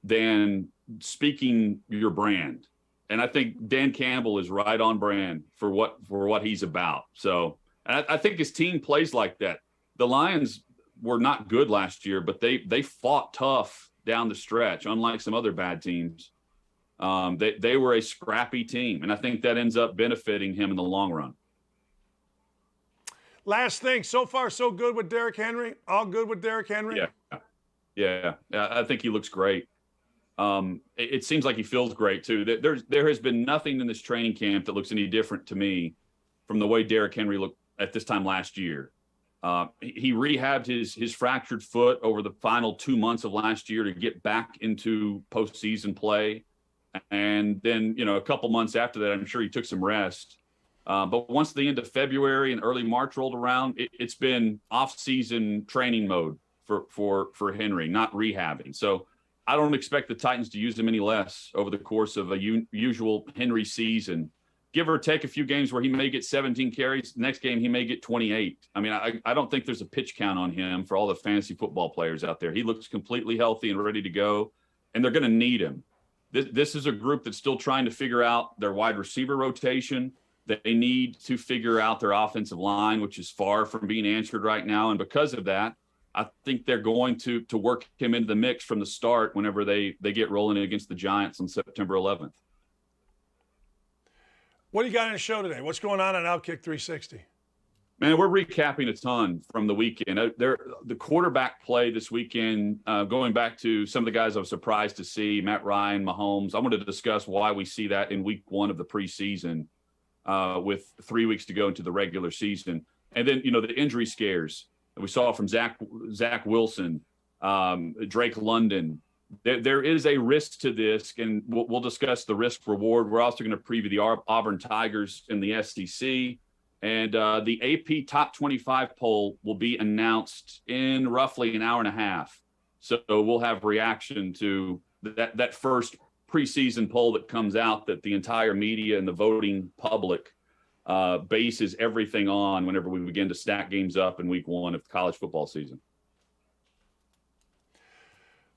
than speaking your brand. And I think Dan Campbell is right on brand for what he's about. So I think his team plays like that. The Lions were not good last year, but they fought tough down the stretch, unlike some other bad teams. They were a scrappy team, and I think that ends up benefiting him in the long run. Last thing, so far so good with Derrick Henry? All good with Derrick Henry? Yeah. I think he looks great. It seems like he feels great too. There has been nothing in this training camp that looks any different to me from the way Derrick Henry looked at this time last year. He rehabbed his fractured foot over the final 2 months of last year to get back into postseason play. And then, a couple months after that, I'm sure he took some rest. But once the end of February and early March rolled around, it's been off-season training mode for Henry, not rehabbing. So I don't expect the Titans to use him any less over the course of a usual Henry season, give or take a few games where he may get 17 carries. Next game, he may get 28. I mean, I don't think there's a pitch count on him for all the fantasy football players out there. He looks completely healthy and ready to go, and they're going to need him. This is a group that's still trying to figure out their wide receiver rotation. They need to figure out their offensive line, which is far from being answered right now. And because of that, I think they're going to work him into the mix from the start whenever they get rolling against the Giants on September 11th. What do you got in the show today? What's going on Outkick 360? Man, we're recapping a ton from the weekend. The quarterback play this weekend, going back to some of the guys I was surprised to see, Matt Ryan, Mahomes. I wanted to discuss why we see that in week one of the preseason with 3 weeks to go into the regular season. And then, the injury scares that we saw from Zach Wilson, Drake London. There is a risk to this, and we'll discuss the risk reward. We're also going to preview the Auburn Tigers in the SEC. And the AP Top 25 poll will be announced in roughly an hour and a half. So we'll have reaction to that first preseason poll that comes out that the entire media and the voting public bases everything on whenever we begin to stack games up in week one of the college football season.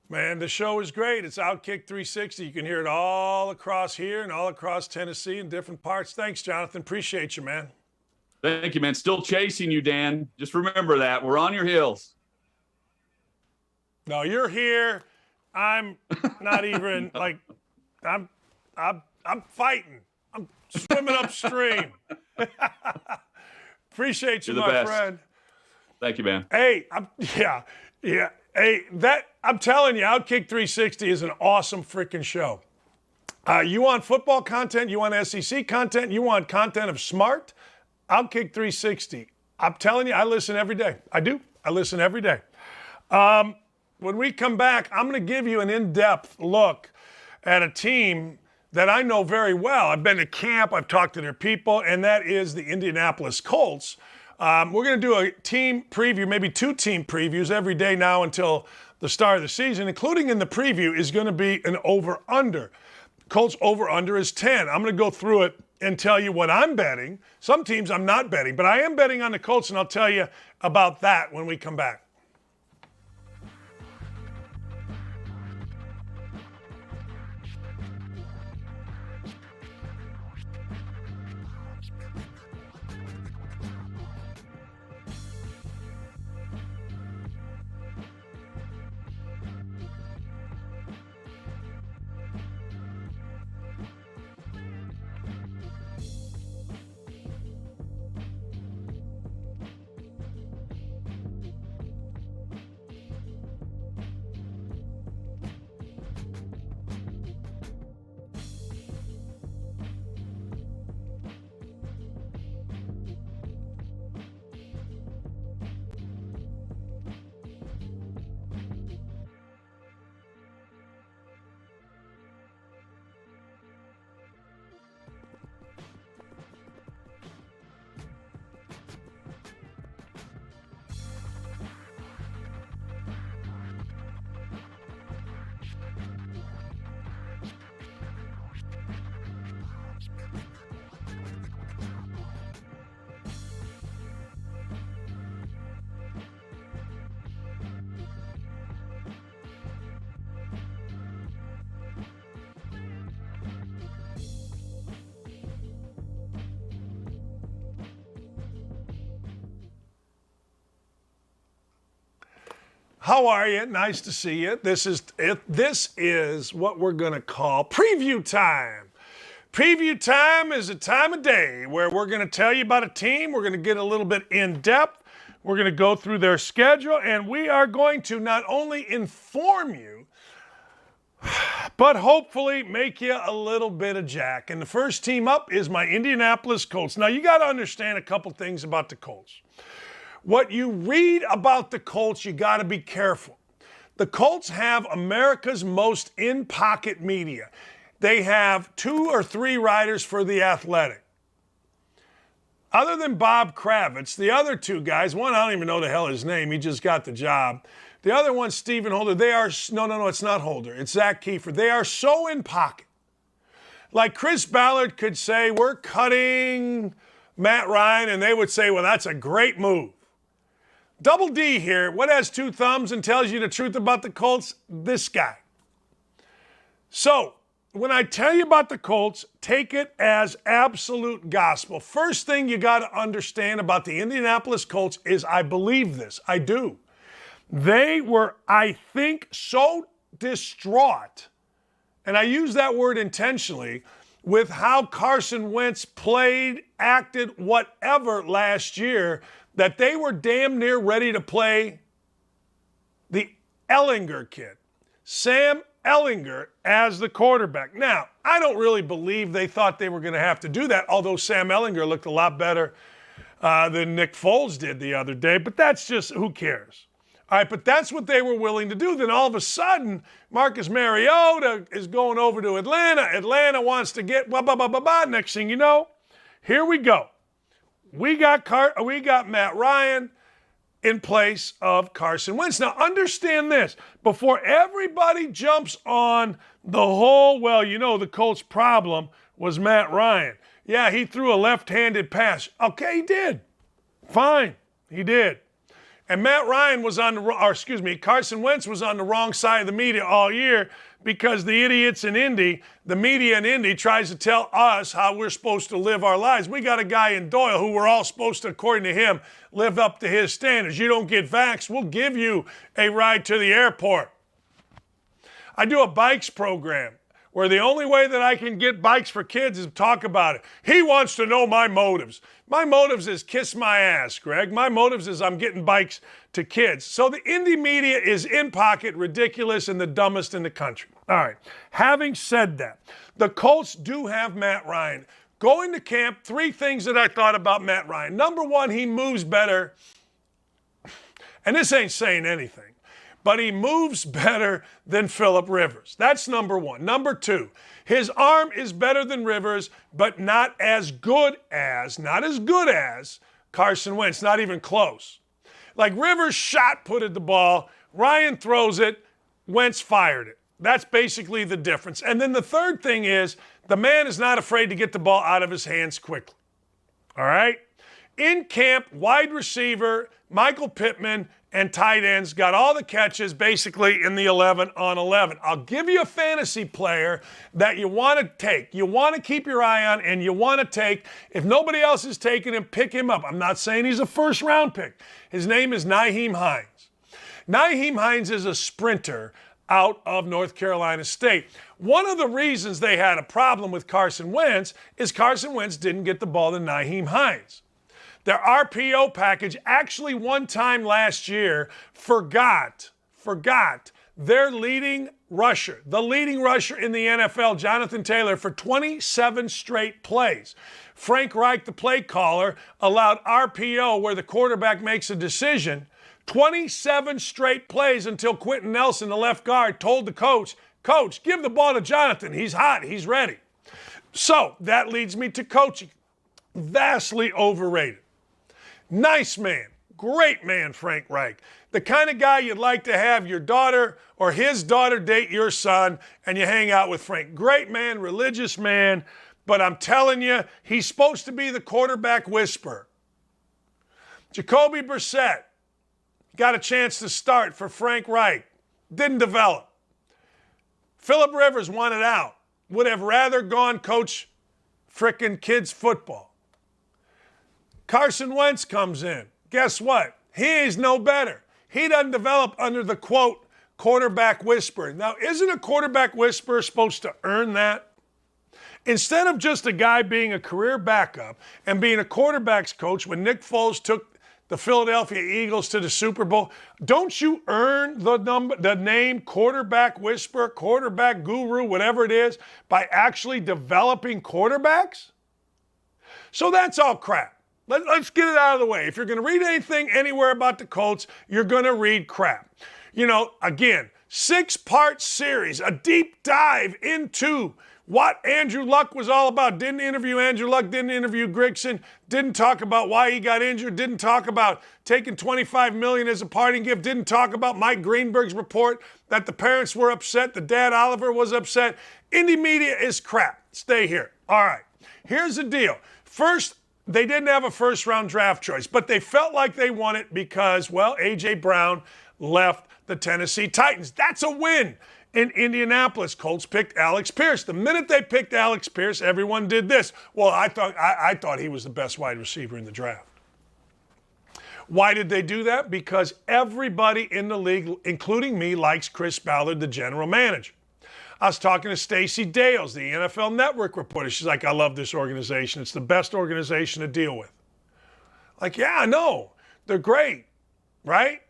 Man, the show is great. It's Outkick 360. You can hear it all across here and all across Tennessee in different parts. Thanks, Jonathan. Appreciate you, man. Thank you, man. Still chasing you, Dan. Just remember that. We're on your heels. No, you're here. I'm not even like I'm fighting. I'm swimming upstream. Appreciate you, my friend. Thank you, man. Hey, yeah. Hey, I'm telling you, Outkick 360 is an awesome freaking show. You want football content? You want SEC content? You want content of smart? Outkick 360. I'm telling you, I listen every day. I do. I listen every day. When we come back, I'm going to give you an in-depth look at a team that I know very well. I've been to camp. I've talked to their people, and that is the Indianapolis Colts. We're going to do a team preview, maybe 2 team previews every day now until the start of the season, including in the preview is going to be an over-under. Colts over-under is 10. I'm going to go through it and tell you what I'm betting. Some teams I'm not betting, but I am betting on the Colts, and I'll tell you about that when we come back. How are you? Nice to see you. This is what we're going to call preview time. Preview time is a time of day where we're going to tell you about a team. We're going to get a little bit in depth. We're going to go through their schedule, and we are going to not only inform you, but hopefully make you a little bit of jack. And the first team up is my Indianapolis Colts. Now, you got to understand a couple things about the Colts. What you read about the Colts, you got to be careful. The Colts have America's most in-pocket media. They have 2 or 3 writers for The Athletic. Other than Bob Kravitz, the other 2 guys, one, I don't even know the hell his name. He just got the job. The other one, Stephen Holder, no, it's not Holder. It's Zach Kiefer. They are so in pocket Like Chris Ballard could say, we're cutting Matt Ryan, and they would say, well, that's a great move. Double D here, what has two thumbs and tells you the truth about the Colts? This guy. So, when I tell you about the Colts, take it as absolute gospel. First thing you got to understand about the Indianapolis Colts is I believe this. I do. They were, I think, so distraught, and I use that word intentionally, with how Carson Wentz played, acted, whatever last year, that they were damn near ready to play the Ellinger kid, Sam Ellinger, as the quarterback. Now, I don't really believe they thought they were going to have to do that, although Sam Ellinger looked a lot better than Nick Foles did the other day, but that's just, who cares? All right, but that's what they were willing to do. Then all of a sudden, Marcus Mariota is going over to Atlanta. Atlanta wants to get Next thing you know, here we go. We got Matt Ryan in place of Carson Wentz. Now, understand this. Before everybody jumps on the whole, well, the Colts' problem was Matt Ryan. Yeah, he threw a left-handed pass. Okay, he did. Fine, he did. And Carson Wentz was on the wrong side of the media all year because the idiots in Indy, the media in Indy, tries to tell us how we're supposed to live our lives. We got a guy in Doyle who we're all supposed to, according to him, live up to his standards. You don't get vaxxed, we'll give you a ride to the airport. I do a bikes program where the only way that I can get bikes for kids is talk about it. He wants to know my motives. My motives is kiss my ass, Greg. My motives is I'm getting bikes to kids. So the indie media is in pocket, ridiculous, and the dumbest in the country. All right. Having said that, the Colts do have Matt Ryan. Going to camp, three things that I thought about Matt Ryan. Number one, he moves better. And this ain't saying anything. But he moves better than Phillip Rivers. That's number one. Number two, his arm is better than Rivers, but not as good as Carson Wentz, not even close. Like Rivers shot-putted the ball, Ryan throws it, Wentz fired it. That's basically the difference. And then the third thing is, the man is not afraid to get the ball out of his hands quickly. All right? In camp, wide receiver, Michael Pittman, and tight ends got all the catches basically in the 11 on 11. I'll give you a fantasy player that you want to take. You want to keep your eye on and you want to take. If nobody else is taking him, pick him up. I'm not saying he's a first-round pick. His name is Nyheim Hines. Nyheim Hines is a sprinter out of North Carolina State. One of the reasons they had a problem with Carson Wentz is Carson Wentz didn't get the ball to Nyheim Hines. Their RPO package actually one time last year forgot their leading rusher, the leading rusher in the NFL, Jonathan Taylor, for 27 straight plays. Frank Reich, the play caller, allowed RPO where the quarterback makes a decision, 27 straight plays until Quentin Nelson, the left guard, told the coach, "Coach, give the ball to Jonathan. He's hot. He's ready." So that leads me to coaching. Vastly overrated. Nice man, great man, Frank Reich. The kind of guy you'd like to have your daughter or his daughter date your son and you hang out with Frank. Great man, religious man, but I'm telling you, he's supposed to be the quarterback whisperer. Jacoby Brissett got a chance to start for Frank Reich. Didn't develop. Phillip Rivers wanted out. Would have rather gone coach frickin' kids football. Carson Wentz comes in. Guess what? He is no better. He doesn't develop under the, quote, quarterback whisperer. Now, isn't a quarterback whisperer supposed to earn that? Instead of just a guy being a career backup and being a quarterback's coach when Nick Foles took the Philadelphia Eagles to the Super Bowl, don't you earn the name quarterback whisperer, quarterback guru, whatever it is, by actually developing quarterbacks? So that's all crap. Let's get it out of the way. If you're going to read anything anywhere about the Colts, you're going to read crap. Again, 6-part series, a deep dive into what Andrew Luck was all about. Didn't interview Andrew Luck, didn't interview Grigson, didn't talk about why he got injured, didn't talk about taking $25 million as a parting gift, didn't talk about Mike Greenberg's report that the parents were upset, the dad Oliver was upset. Indie media is crap. Stay here. All right, here's the deal. First, they didn't have a first-round draft choice, but they felt like they won it because, well, A.J. Brown left the Tennessee Titans. That's a win. In Indianapolis, Colts picked Alex Pierce. The minute they picked Alex Pierce, everyone did this. Well, I thought he was the best wide receiver in the draft. Why did they do that? Because everybody in the league, including me, likes Chris Ballard, the general manager. I was talking to Stacey Dales, the NFL Network reporter. She's like, I love this organization. It's the best organization to deal with. Like, yeah, I know. They're great, right?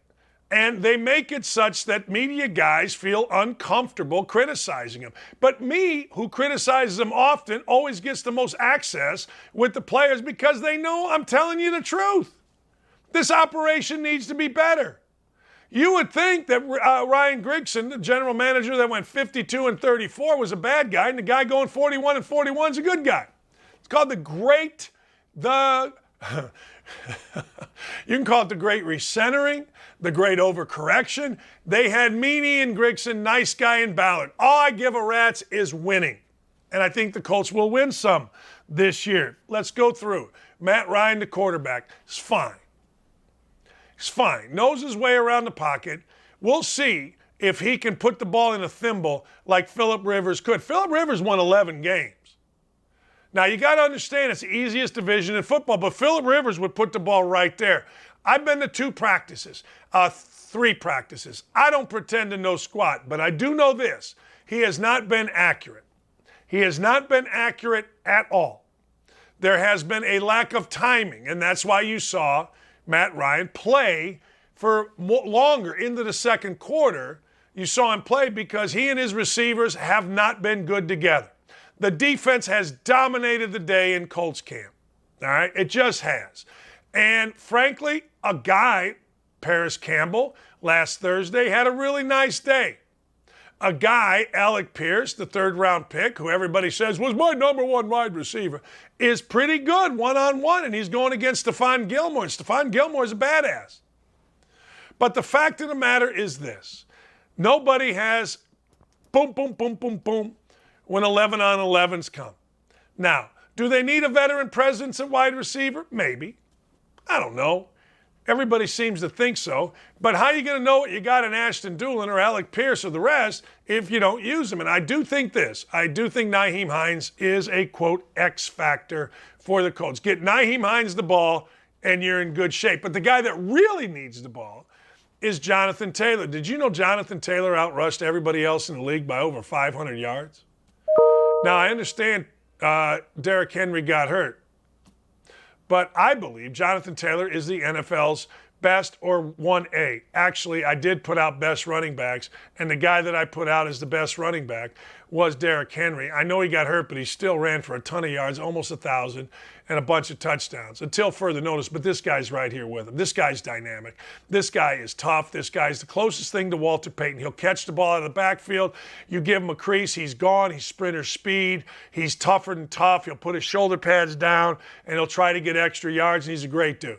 And they make it such that media guys feel uncomfortable criticizing them. But me, who criticizes them often, always gets the most access with the players because they know I'm telling you the truth. This operation needs to be better. You would think that Ryan Grigson, the general manager that went 52-34, was a bad guy, and the guy going 41-41 is a good guy. It's called you can call it the great recentering, the great overcorrection. They had Meany and Grigson, nice guy and Ballard. All I give a rat's is winning. And I think the Colts will win some this year. Let's go through. Matt Ryan, the quarterback, is fine. He's fine. Knows his way around the pocket. We'll see if he can put the ball in a thimble like Phillip Rivers could. Phillip Rivers won 11 games. Now, you got to understand it's the easiest division in football, but Phillip Rivers would put the ball right there. I've been to 3 practices. I don't pretend to know squat, but I do know this. He has not been accurate. He has not been accurate at all. There has been a lack of timing, and that's why you saw Matt Ryan play for longer into the second quarter. You saw him play because he and his receivers have not been good together. The defense has dominated the day in Colts camp. All right? It just has. And frankly, a guy, Paris Campbell, last Thursday had a really nice day. A guy, Alec Pierce, the third-round pick, who everybody says was my number 1 wide receiver, is pretty good one-on-one, and he's going against Stephon Gilmore. Stephon Gilmore is a badass. But the fact of the matter is this. Nobody has boom, boom, boom, boom, boom when 11-on-11s come. Now, do they need a veteran presence at wide receiver? Maybe. I don't know. Everybody seems to think so. But how are you going to know what you got in Ashton Dulin or Alec Pierce or the rest if you don't use them? And I do think this. I do think Nyheim Hines is a, quote, X factor for the Colts. Get Nyheim Hines the ball and you're in good shape. But the guy that really needs the ball is Jonathan Taylor. Did you know Jonathan Taylor outrushed everybody else in the league by over 500 yards? Now, I understand Derrick Henry got hurt. But I believe Jonathan Taylor is the NFL's best or 1A. Actually, I did put out best running backs, and the guy that I put out as the best running back was Derrick Henry. I know he got hurt, but he still ran for a ton of yards, almost 1,000, and a bunch of touchdowns until further notice. But this guy's right here with him. This guy's dynamic. This guy is tough. This guy's the closest thing to Walter Payton. He'll catch the ball out of the backfield. You give him a crease, he's gone. He's sprinter speed. He's tougher than tough. He'll put his shoulder pads down, and he'll try to get extra yards, and he's a great dude.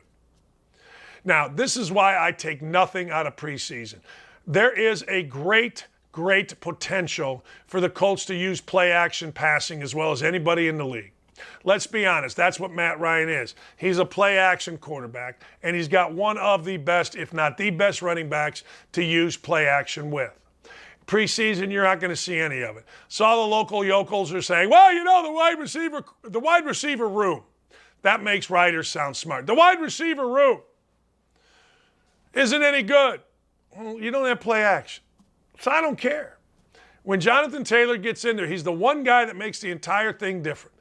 Now, this is why I take nothing out of preseason. There is a great potential for the Colts to use play-action passing as well as anybody in the league. Let's be honest, that's what Matt Ryan is. He's a play-action quarterback, and he's got one of the best, if not the best running backs to use play-action with. Preseason, you're not going to see any of it. Saw the local yokels are saying, well, you know, the wide receiver room. That makes writers sound smart. The wide receiver room isn't any good. Well, you don't have play action. So I don't care. When Jonathan Taylor gets in there, he's the one guy that makes the entire thing different.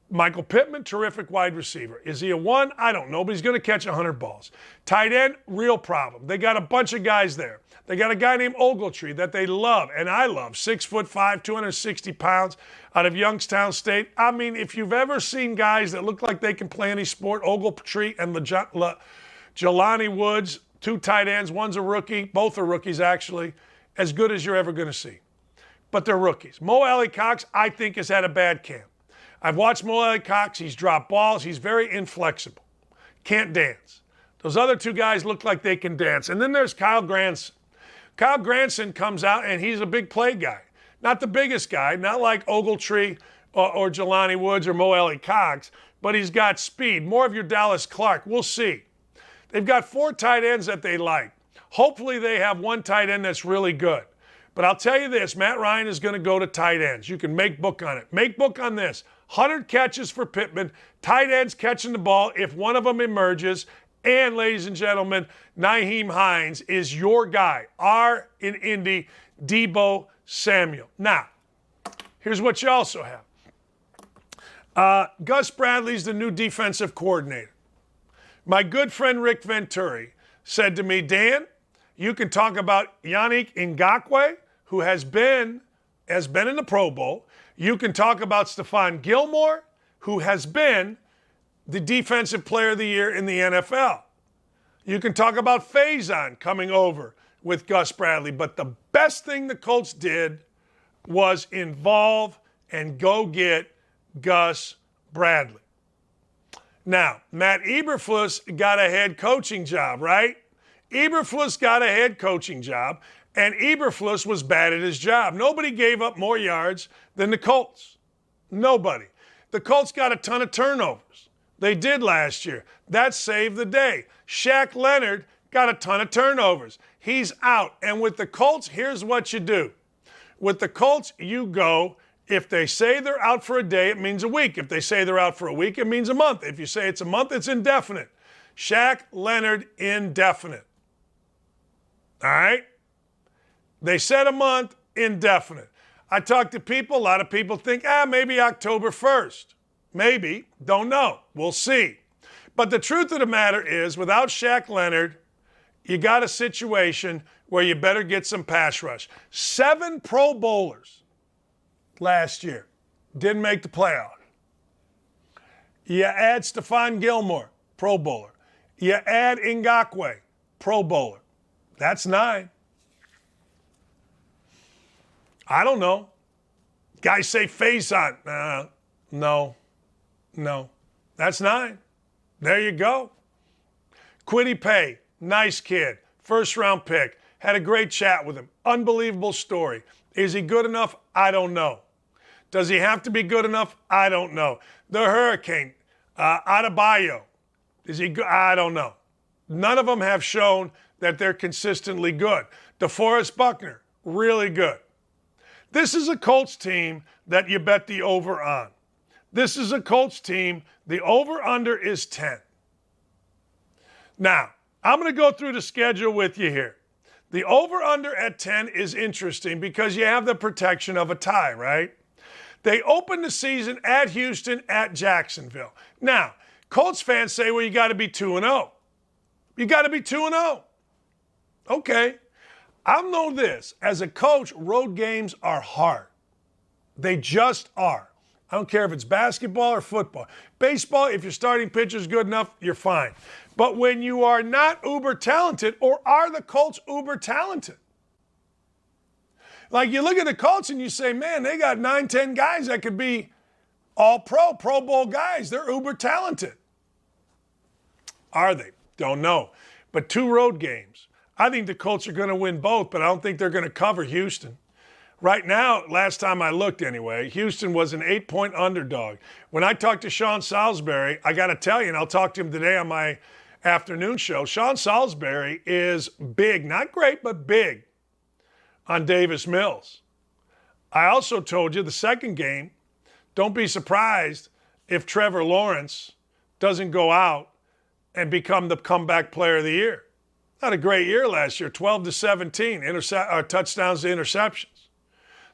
Michael Pittman, terrific wide receiver. Is he a 1? I don't know, but he's going to catch 100 balls. Tight end, real problem. They got a bunch of guys there. They got a guy named Ogletree that they love, and I love. 6'5", 260 pounds, out of Youngstown State. I mean, if you've ever seen guys that look like they can play any sport, Ogletree and Jelani Woods, 2 tight ends, one's a rookie, both are rookies actually, as good as you're ever going to see. but they're rookies. Mo Alley-Cox, I think, has had a bad camp. I've watched Mo Alley-Cox. He's dropped balls. He's very inflexible. Can't dance. Those other two guys look like they can dance. And then there's Kyle Granson. Kyle Granson comes out, and he's a big play guy. Not the biggest guy, not like Ogletree or Jelani Woods or Mo Alley-Cox, but he's got speed. More of your Dallas Clark. We'll see. They've got 4 tight ends that they like. Hopefully they have 1 tight end that's really good. But I'll tell you this, Matt Ryan is going to go to tight ends. You can make book on it. Make book on this. 100 catches for Pittman, tight ends catching the ball if one of them emerges. And, ladies and gentlemen, Nyheim Hines is your guy. R in Indy, Deebo Samuel. Now, here's what you also have. Gus Bradley's the new defensive coordinator. My good friend Rick Venturi said to me, Dan, you can talk about Yannick Ngakoue, who has been in the Pro Bowl. You can talk about Stephon Gilmore, who has been the Defensive Player of the Year in the NFL. You can talk about Faison coming over with Gus Bradley. But the best thing the Colts did was involve and go get Gus Bradley. Now, Matt Eberflus got a head coaching job, right? Eberflus got a head coaching job, and Eberflus was bad at his job. Nobody gave up more yards than the Colts. Nobody. The Colts got a ton of turnovers. They did last year. That saved the day. Shaq Leonard got a ton of turnovers. He's out. And with the Colts, here's what you do. With the Colts, you go, if they say they're out for a day, it means a week. If they say they're out for a week, it means a month. If you say it's a month, it's indefinite. Shaq Leonard, indefinite. All right? They said a month, indefinite. I talk to people. A lot of people think, maybe October 1st. Maybe. Don't know. We'll see. But the truth of the matter is, without Shaq Leonard, you got a situation where you better get some pass rush. 7 Pro Bowlers last year didn't make the playoff. You add Stephon Gilmore, Pro Bowler. You add Ngakoue, Pro Bowler. That's 9. I don't know. Guys say Faison. No. That's 9. There you go. Kwity Paye, nice kid. First-round pick. Had a great chat with him. Unbelievable story. Is he good enough? I don't know. Does he have to be good enough? I don't know. The Hurricane, Adebayo. Is he good? I don't know. None of them have shown that they're consistently good. DeForest Buckner, really good. This is a Colts team that you bet the over on. This is a Colts team. The over-under is 10. Now, I'm going to go through the schedule with you here. The over-under at 10 is interesting because you have the protection of a tie, right? They open the season at Houston, at Jacksonville. Now, Colts fans say, well, you got to be 2-0. You got to be 2-0. Okay. I know this. As a coach, road games are hard. They just are. I don't care if it's basketball or football. Baseball, if your starting pitcher's good enough, you're fine. But when you are not uber talented, or are the Colts uber talented? Like you look at the Colts and you say, man, they got 9, 10 guys that could be all Pro Bowl guys. They're uber talented. Are they? Don't know. But 2 road games. I think the Colts are going to win both, but I don't think they're going to cover Houston. Right now, last time I looked anyway, Houston was an 8-point underdog. When I talked to Sean Salisbury, I got to tell you, and I'll talk to him today on my afternoon show, Sean Salisbury is big, not great, but big on Davis Mills. I also told you the second game, don't be surprised if Trevor Lawrence doesn't go out and become the comeback player of the year. Had a great year last year, 12-17 touchdowns to interceptions.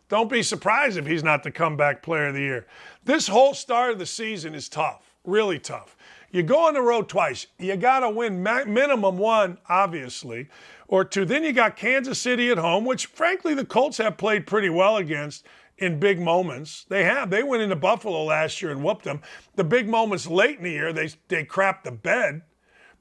Don't be surprised if he's not the comeback player of the year. This whole start of the season is tough, really tough. You go on the road twice. You got to win minimum 1, obviously, or 2. Then you got Kansas City at home, which, frankly, the Colts have played pretty well against in big moments. They have. They went into Buffalo last year and whooped them. The big moments late in the year, they crapped the bed.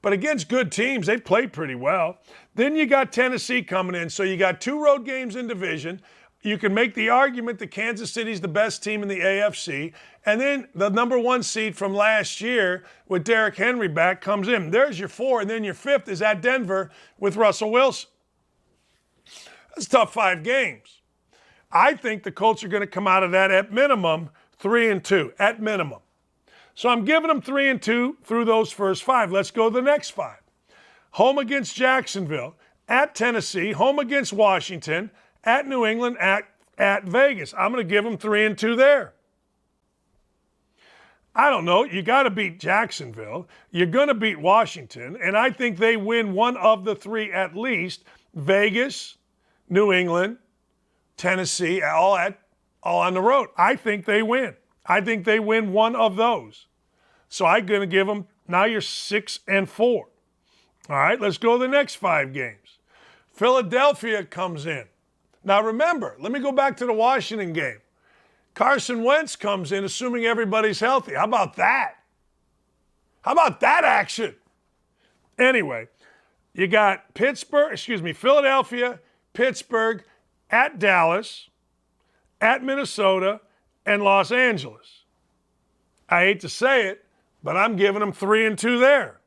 But against good teams, they played pretty well. Then you got Tennessee coming in. So you got 2 road games in division. you can make the argument that Kansas City's the best team in the AFC, and then the number 1 seed from last year with Derrick Henry back comes in. There's your 4, and then your 5th is at Denver with Russell Wilson. That's a tough 5 games. I think the Colts are going to come out of that at minimum 3-2, at minimum. So I'm giving them 3-2 through those first 5. Let's go to the next 5. Home against Jacksonville, at Tennessee, home against Washington, at New England, at Vegas. I'm going to give them 3-2 there. I don't know. You got to beat Jacksonville. You're going to beat Washington. And I think they win one of the 3 at least. Vegas, New England, Tennessee, all on the road. I think they win. I think they win one of those. So I'm going to give them, now you're 6-4. All right, let's go to the next 5 games. Philadelphia comes in. Now remember, let me go back to the Washington game. Carson Wentz comes in, assuming everybody's healthy. How about that? How about that action? Anyway, you got Philadelphia, Pittsburgh, at Dallas, at Minnesota, and Los Angeles. I hate to say it, but I'm giving them 3-2 there.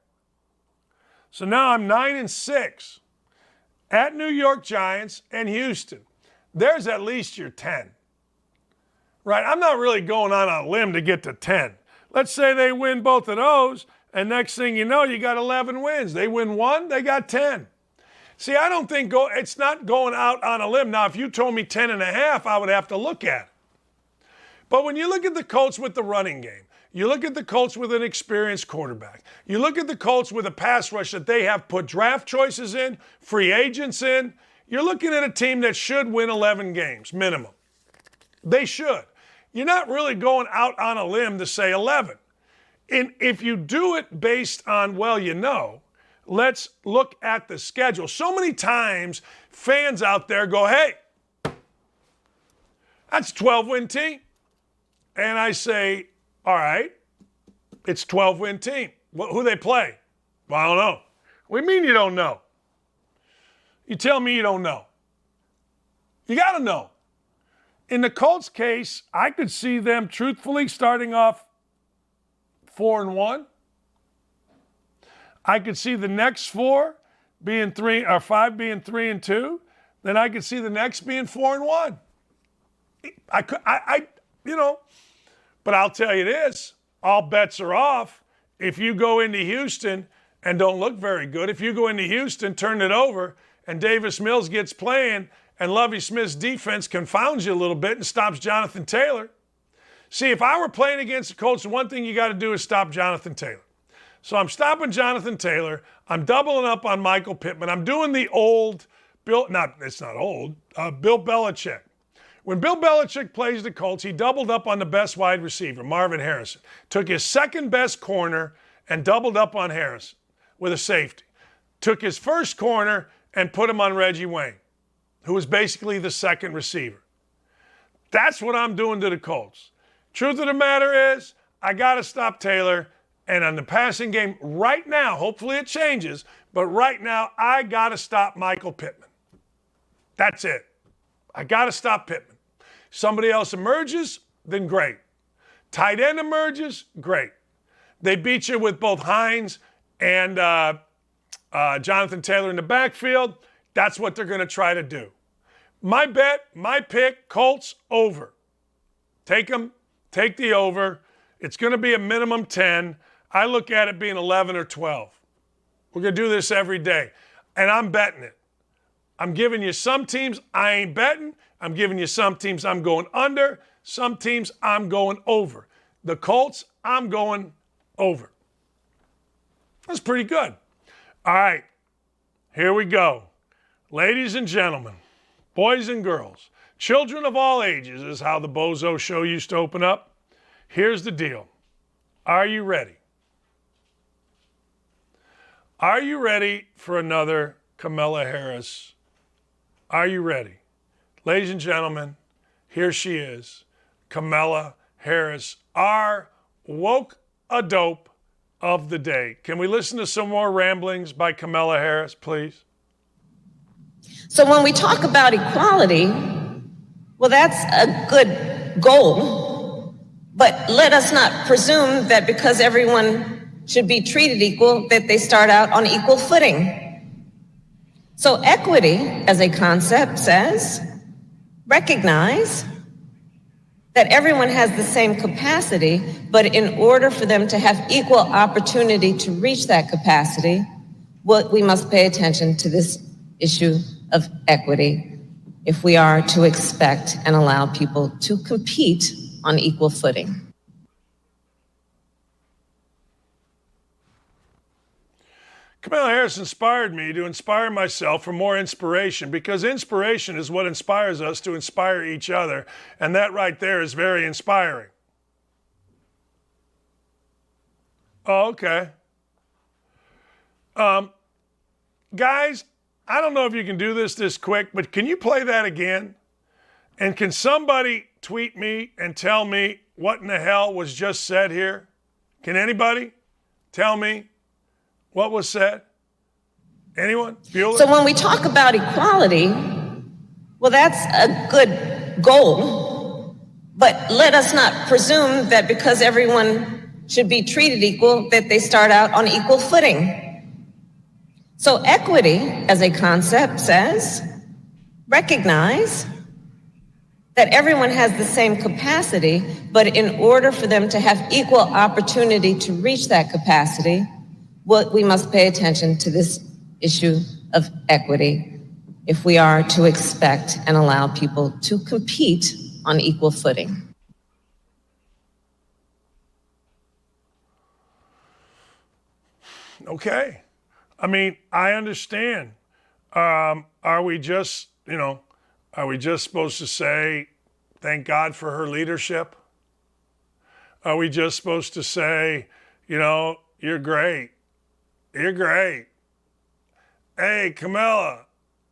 So now I'm 9-6. At New York Giants and Houston. There's at least your 10. Right? I'm not really going on a limb to get to 10. Let's say they win both of those, and next thing you know, you got 11 wins. They win 1, they got 10. See, I don't think it's not going out on a limb. Now, if you told me 10.5, I would have to look at it. But when you look at the Colts with the running game, you look at the Colts with an experienced quarterback. You look at the Colts with a pass rush that they have put draft choices in, free agents in. You're looking at a team that should win 11 games, minimum. They should. You're not really going out on a limb to say 11. And if you do it based on, let's look at the schedule. So many times fans out there go, hey, that's a 12-win team. And I say, all right, it's a 12-win team. Who they play? Well, I don't know. What do you mean you don't know? You tell me you don't know. You got to know. In the Colts case, I could see them truthfully starting off 4-1. I could see the next 5 being 3-2. Then I could see the next being 4-1. But I'll tell you this, all bets are off. If you go into Houston and don't look very good, if you go into Houston, turn it over, and Davis Mills gets playing, and Lovie Smith's defense confounds you a little bit and stops Jonathan Taylor. See, if I were playing against the Colts, one thing you got to do is stop Jonathan Taylor. So I'm stopping Jonathan Taylor. I'm doubling up on Michael Pittman. I'm doing the old Bill Belichick. When Bill Belichick plays the Colts, he doubled up on the best wide receiver, Marvin Harrison. Took his second best corner and doubled up on Harrison with a safety. Took his first corner and put him on Reggie Wayne, who was basically the second receiver. That's what I'm doing to the Colts. Truth of the matter is, I got to stop Taylor. And on the passing game right now, hopefully it changes, but right now I got to stop Michael Pittman. That's it. I got to stop Pittman. Somebody else emerges, then great. Tight end emerges, great. They beat you with both Hines and Jonathan Taylor in the backfield. That's what they're going to try to do. My bet, my pick, Colts over. Take them, take the over. It's going to be a minimum 10. I look at it being 11 or 12. We're going to do this every day. And I'm betting it. I'm giving you some teams I ain't betting. I'm giving you some teams I'm going under. Some teams I'm going over. The Colts, I'm going over. That's pretty good. All right, here we go. Ladies and gentlemen, boys and girls, children of all ages is how the Bozo Show used to open up. Here's the deal. Are you ready? Are you ready for another Kamala Harris? Are you ready? Ladies and gentlemen, here she is, Kamala Harris, our woke-a-dope of the day. Can we listen to some more ramblings by Kamala Harris, please? So when we talk about equality, Well, that's a good goal, but let us not presume that because everyone should be treated equal, that they start out on equal footing. So equity as a concept says, recognize that everyone has the same capacity, but in order for them to have equal opportunity to reach that capacity, we must pay attention to this issue of equity if we are to expect and allow people to compete on equal footing. Kamala Harris inspired me to inspire myself for more inspiration, because inspiration is what inspires us to inspire each other, and that right there is very inspiring. Oh, okay. Guys, I don't know if you can do this quick, but can you play that again? And can somebody tweet me and tell me what in the hell was just said here? Can anybody tell me what was said? Anyone? Bueller? So when we talk about equality, well, that's a good goal, but let us not presume that because everyone should be treated equal, that they start out on equal footing. So equity as a concept says, recognize that everyone has the same capacity, but in order for them to have equal opportunity to reach that capacity, we must pay attention to this issue of equity if we are to expect and allow people to compete on equal footing. Okay. I mean, I understand. Are we just supposed to say, thank God for her leadership? Are we just supposed to say, you're great. You're great. Hey, Camilla,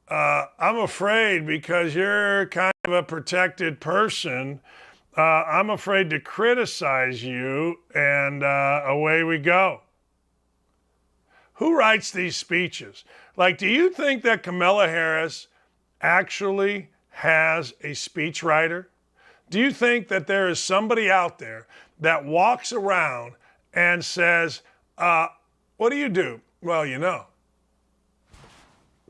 I'm afraid because you're kind of a protected person, I'm afraid to criticize you, and away we go. Who writes these speeches? Like, do you think that Kamala Harris actually has a speechwriter? Do you think that there is somebody out there that walks around and says, what do you do? Well,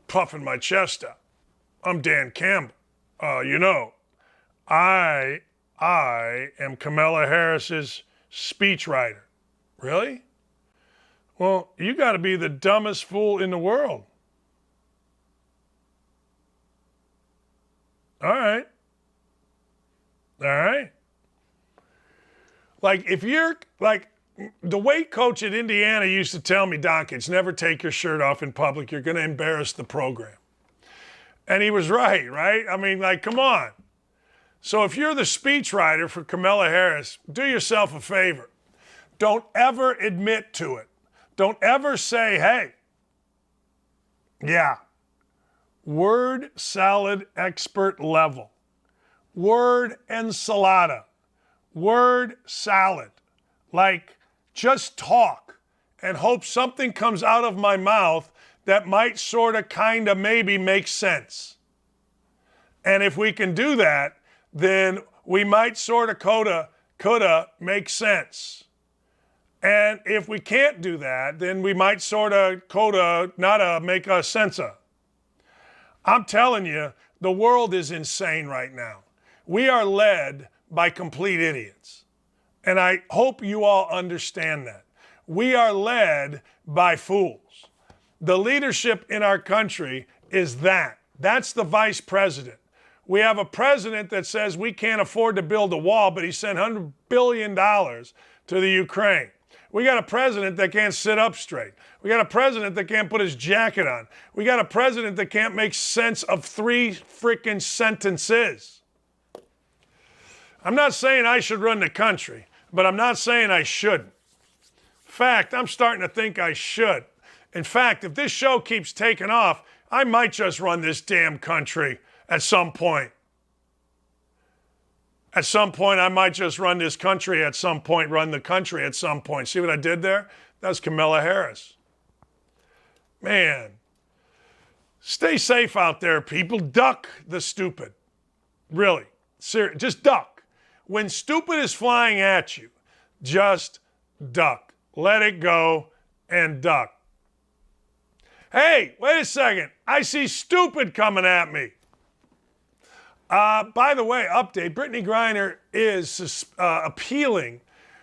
puffing my chest out. I'm Dan Campbell. I am Kamala Harris's speechwriter. Really? Well, you got to be the dumbest fool in the world. All right. Like, if you're, like, the weight coach at Indiana used to tell me, Donkage, never take your shirt off in public. You're going to embarrass the program. And he was right? I mean, like, come on. So if you're the speechwriter for Kamala Harris, do yourself a favor. Don't ever admit to it. Don't ever say, hey, yeah, word salad expert level, word enchilada, word salad. Like, just talk and hope something comes out of my mouth that might sort of, kind of, maybe make sense. And if we can do that, then we might sort of coulda make sense. And if we can't do that, then we might sort of coulda not make a sense of. I'm telling you, the world is insane right now. We are led by complete idiots. And I hope you all understand that. We are led by fools. The leadership in our country is that. That's the vice president. We have a president that says we can't afford to build a wall, but he sent $100 billion to the Ukraine. We got a president that can't sit up straight. We got a president that can't put his jacket on. We got a president that can't make sense of 3 freaking sentences. I'm not saying I should run the country, but I'm not saying I shouldn't. In fact, I'm starting to think I should. In fact, if this show keeps taking off, I might just run this damn country at some point. At some point, I might just run this country at some point, run the country at some point. See what I did there? That's Kamala Harris. Man, stay safe out there, people. Duck the stupid. Really, Just duck. When stupid is flying at you, just duck. Let it go and duck. Hey, wait a second. I see stupid coming at me. By the way, update, Brittany Griner is appealing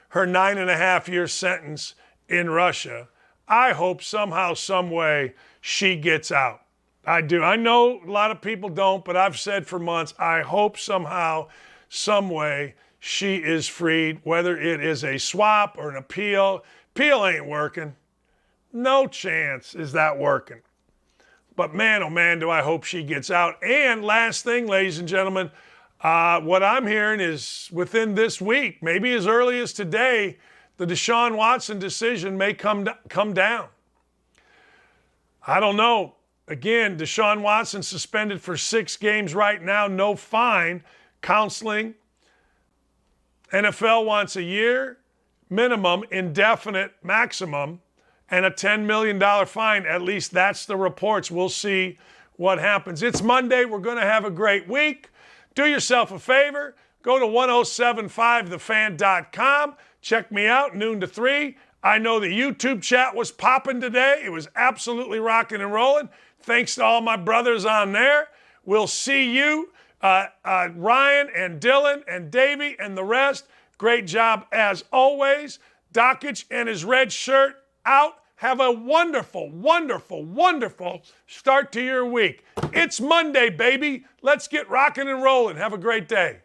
her 9.5-year sentence in Russia. I hope somehow, some way, she gets out. I do. I know a lot of people don't, but I've said for months, I hope somehow, some way, she is freed, whether it is a swap or an appeal. Appeal ain't working. No chance is that working. But man, oh man, do I hope she gets out. And last thing, ladies and gentlemen, what I'm hearing is within this week, maybe as early as today, the Deshaun Watson decision may come down. I don't know. Again, Deshaun Watson suspended for 6 games right now, no fine, counseling. NFL wants a year minimum, indefinite maximum, and a $10 million fine. At least that's the reports. We'll see what happens. It's Monday. We're going to have a great week. Do yourself a favor. Go to 1075thefan.com. Check me out, noon to 3. I know the YouTube chat was popping today. It was absolutely rocking and rolling. Thanks to all my brothers on there. We'll see you, Ryan and Dylan and Davey and the rest. Great job as always. Dockage and his red shirt out. Have a wonderful, wonderful, wonderful start to your week. It's Monday, baby. Let's get rocking and rolling. Have a great day.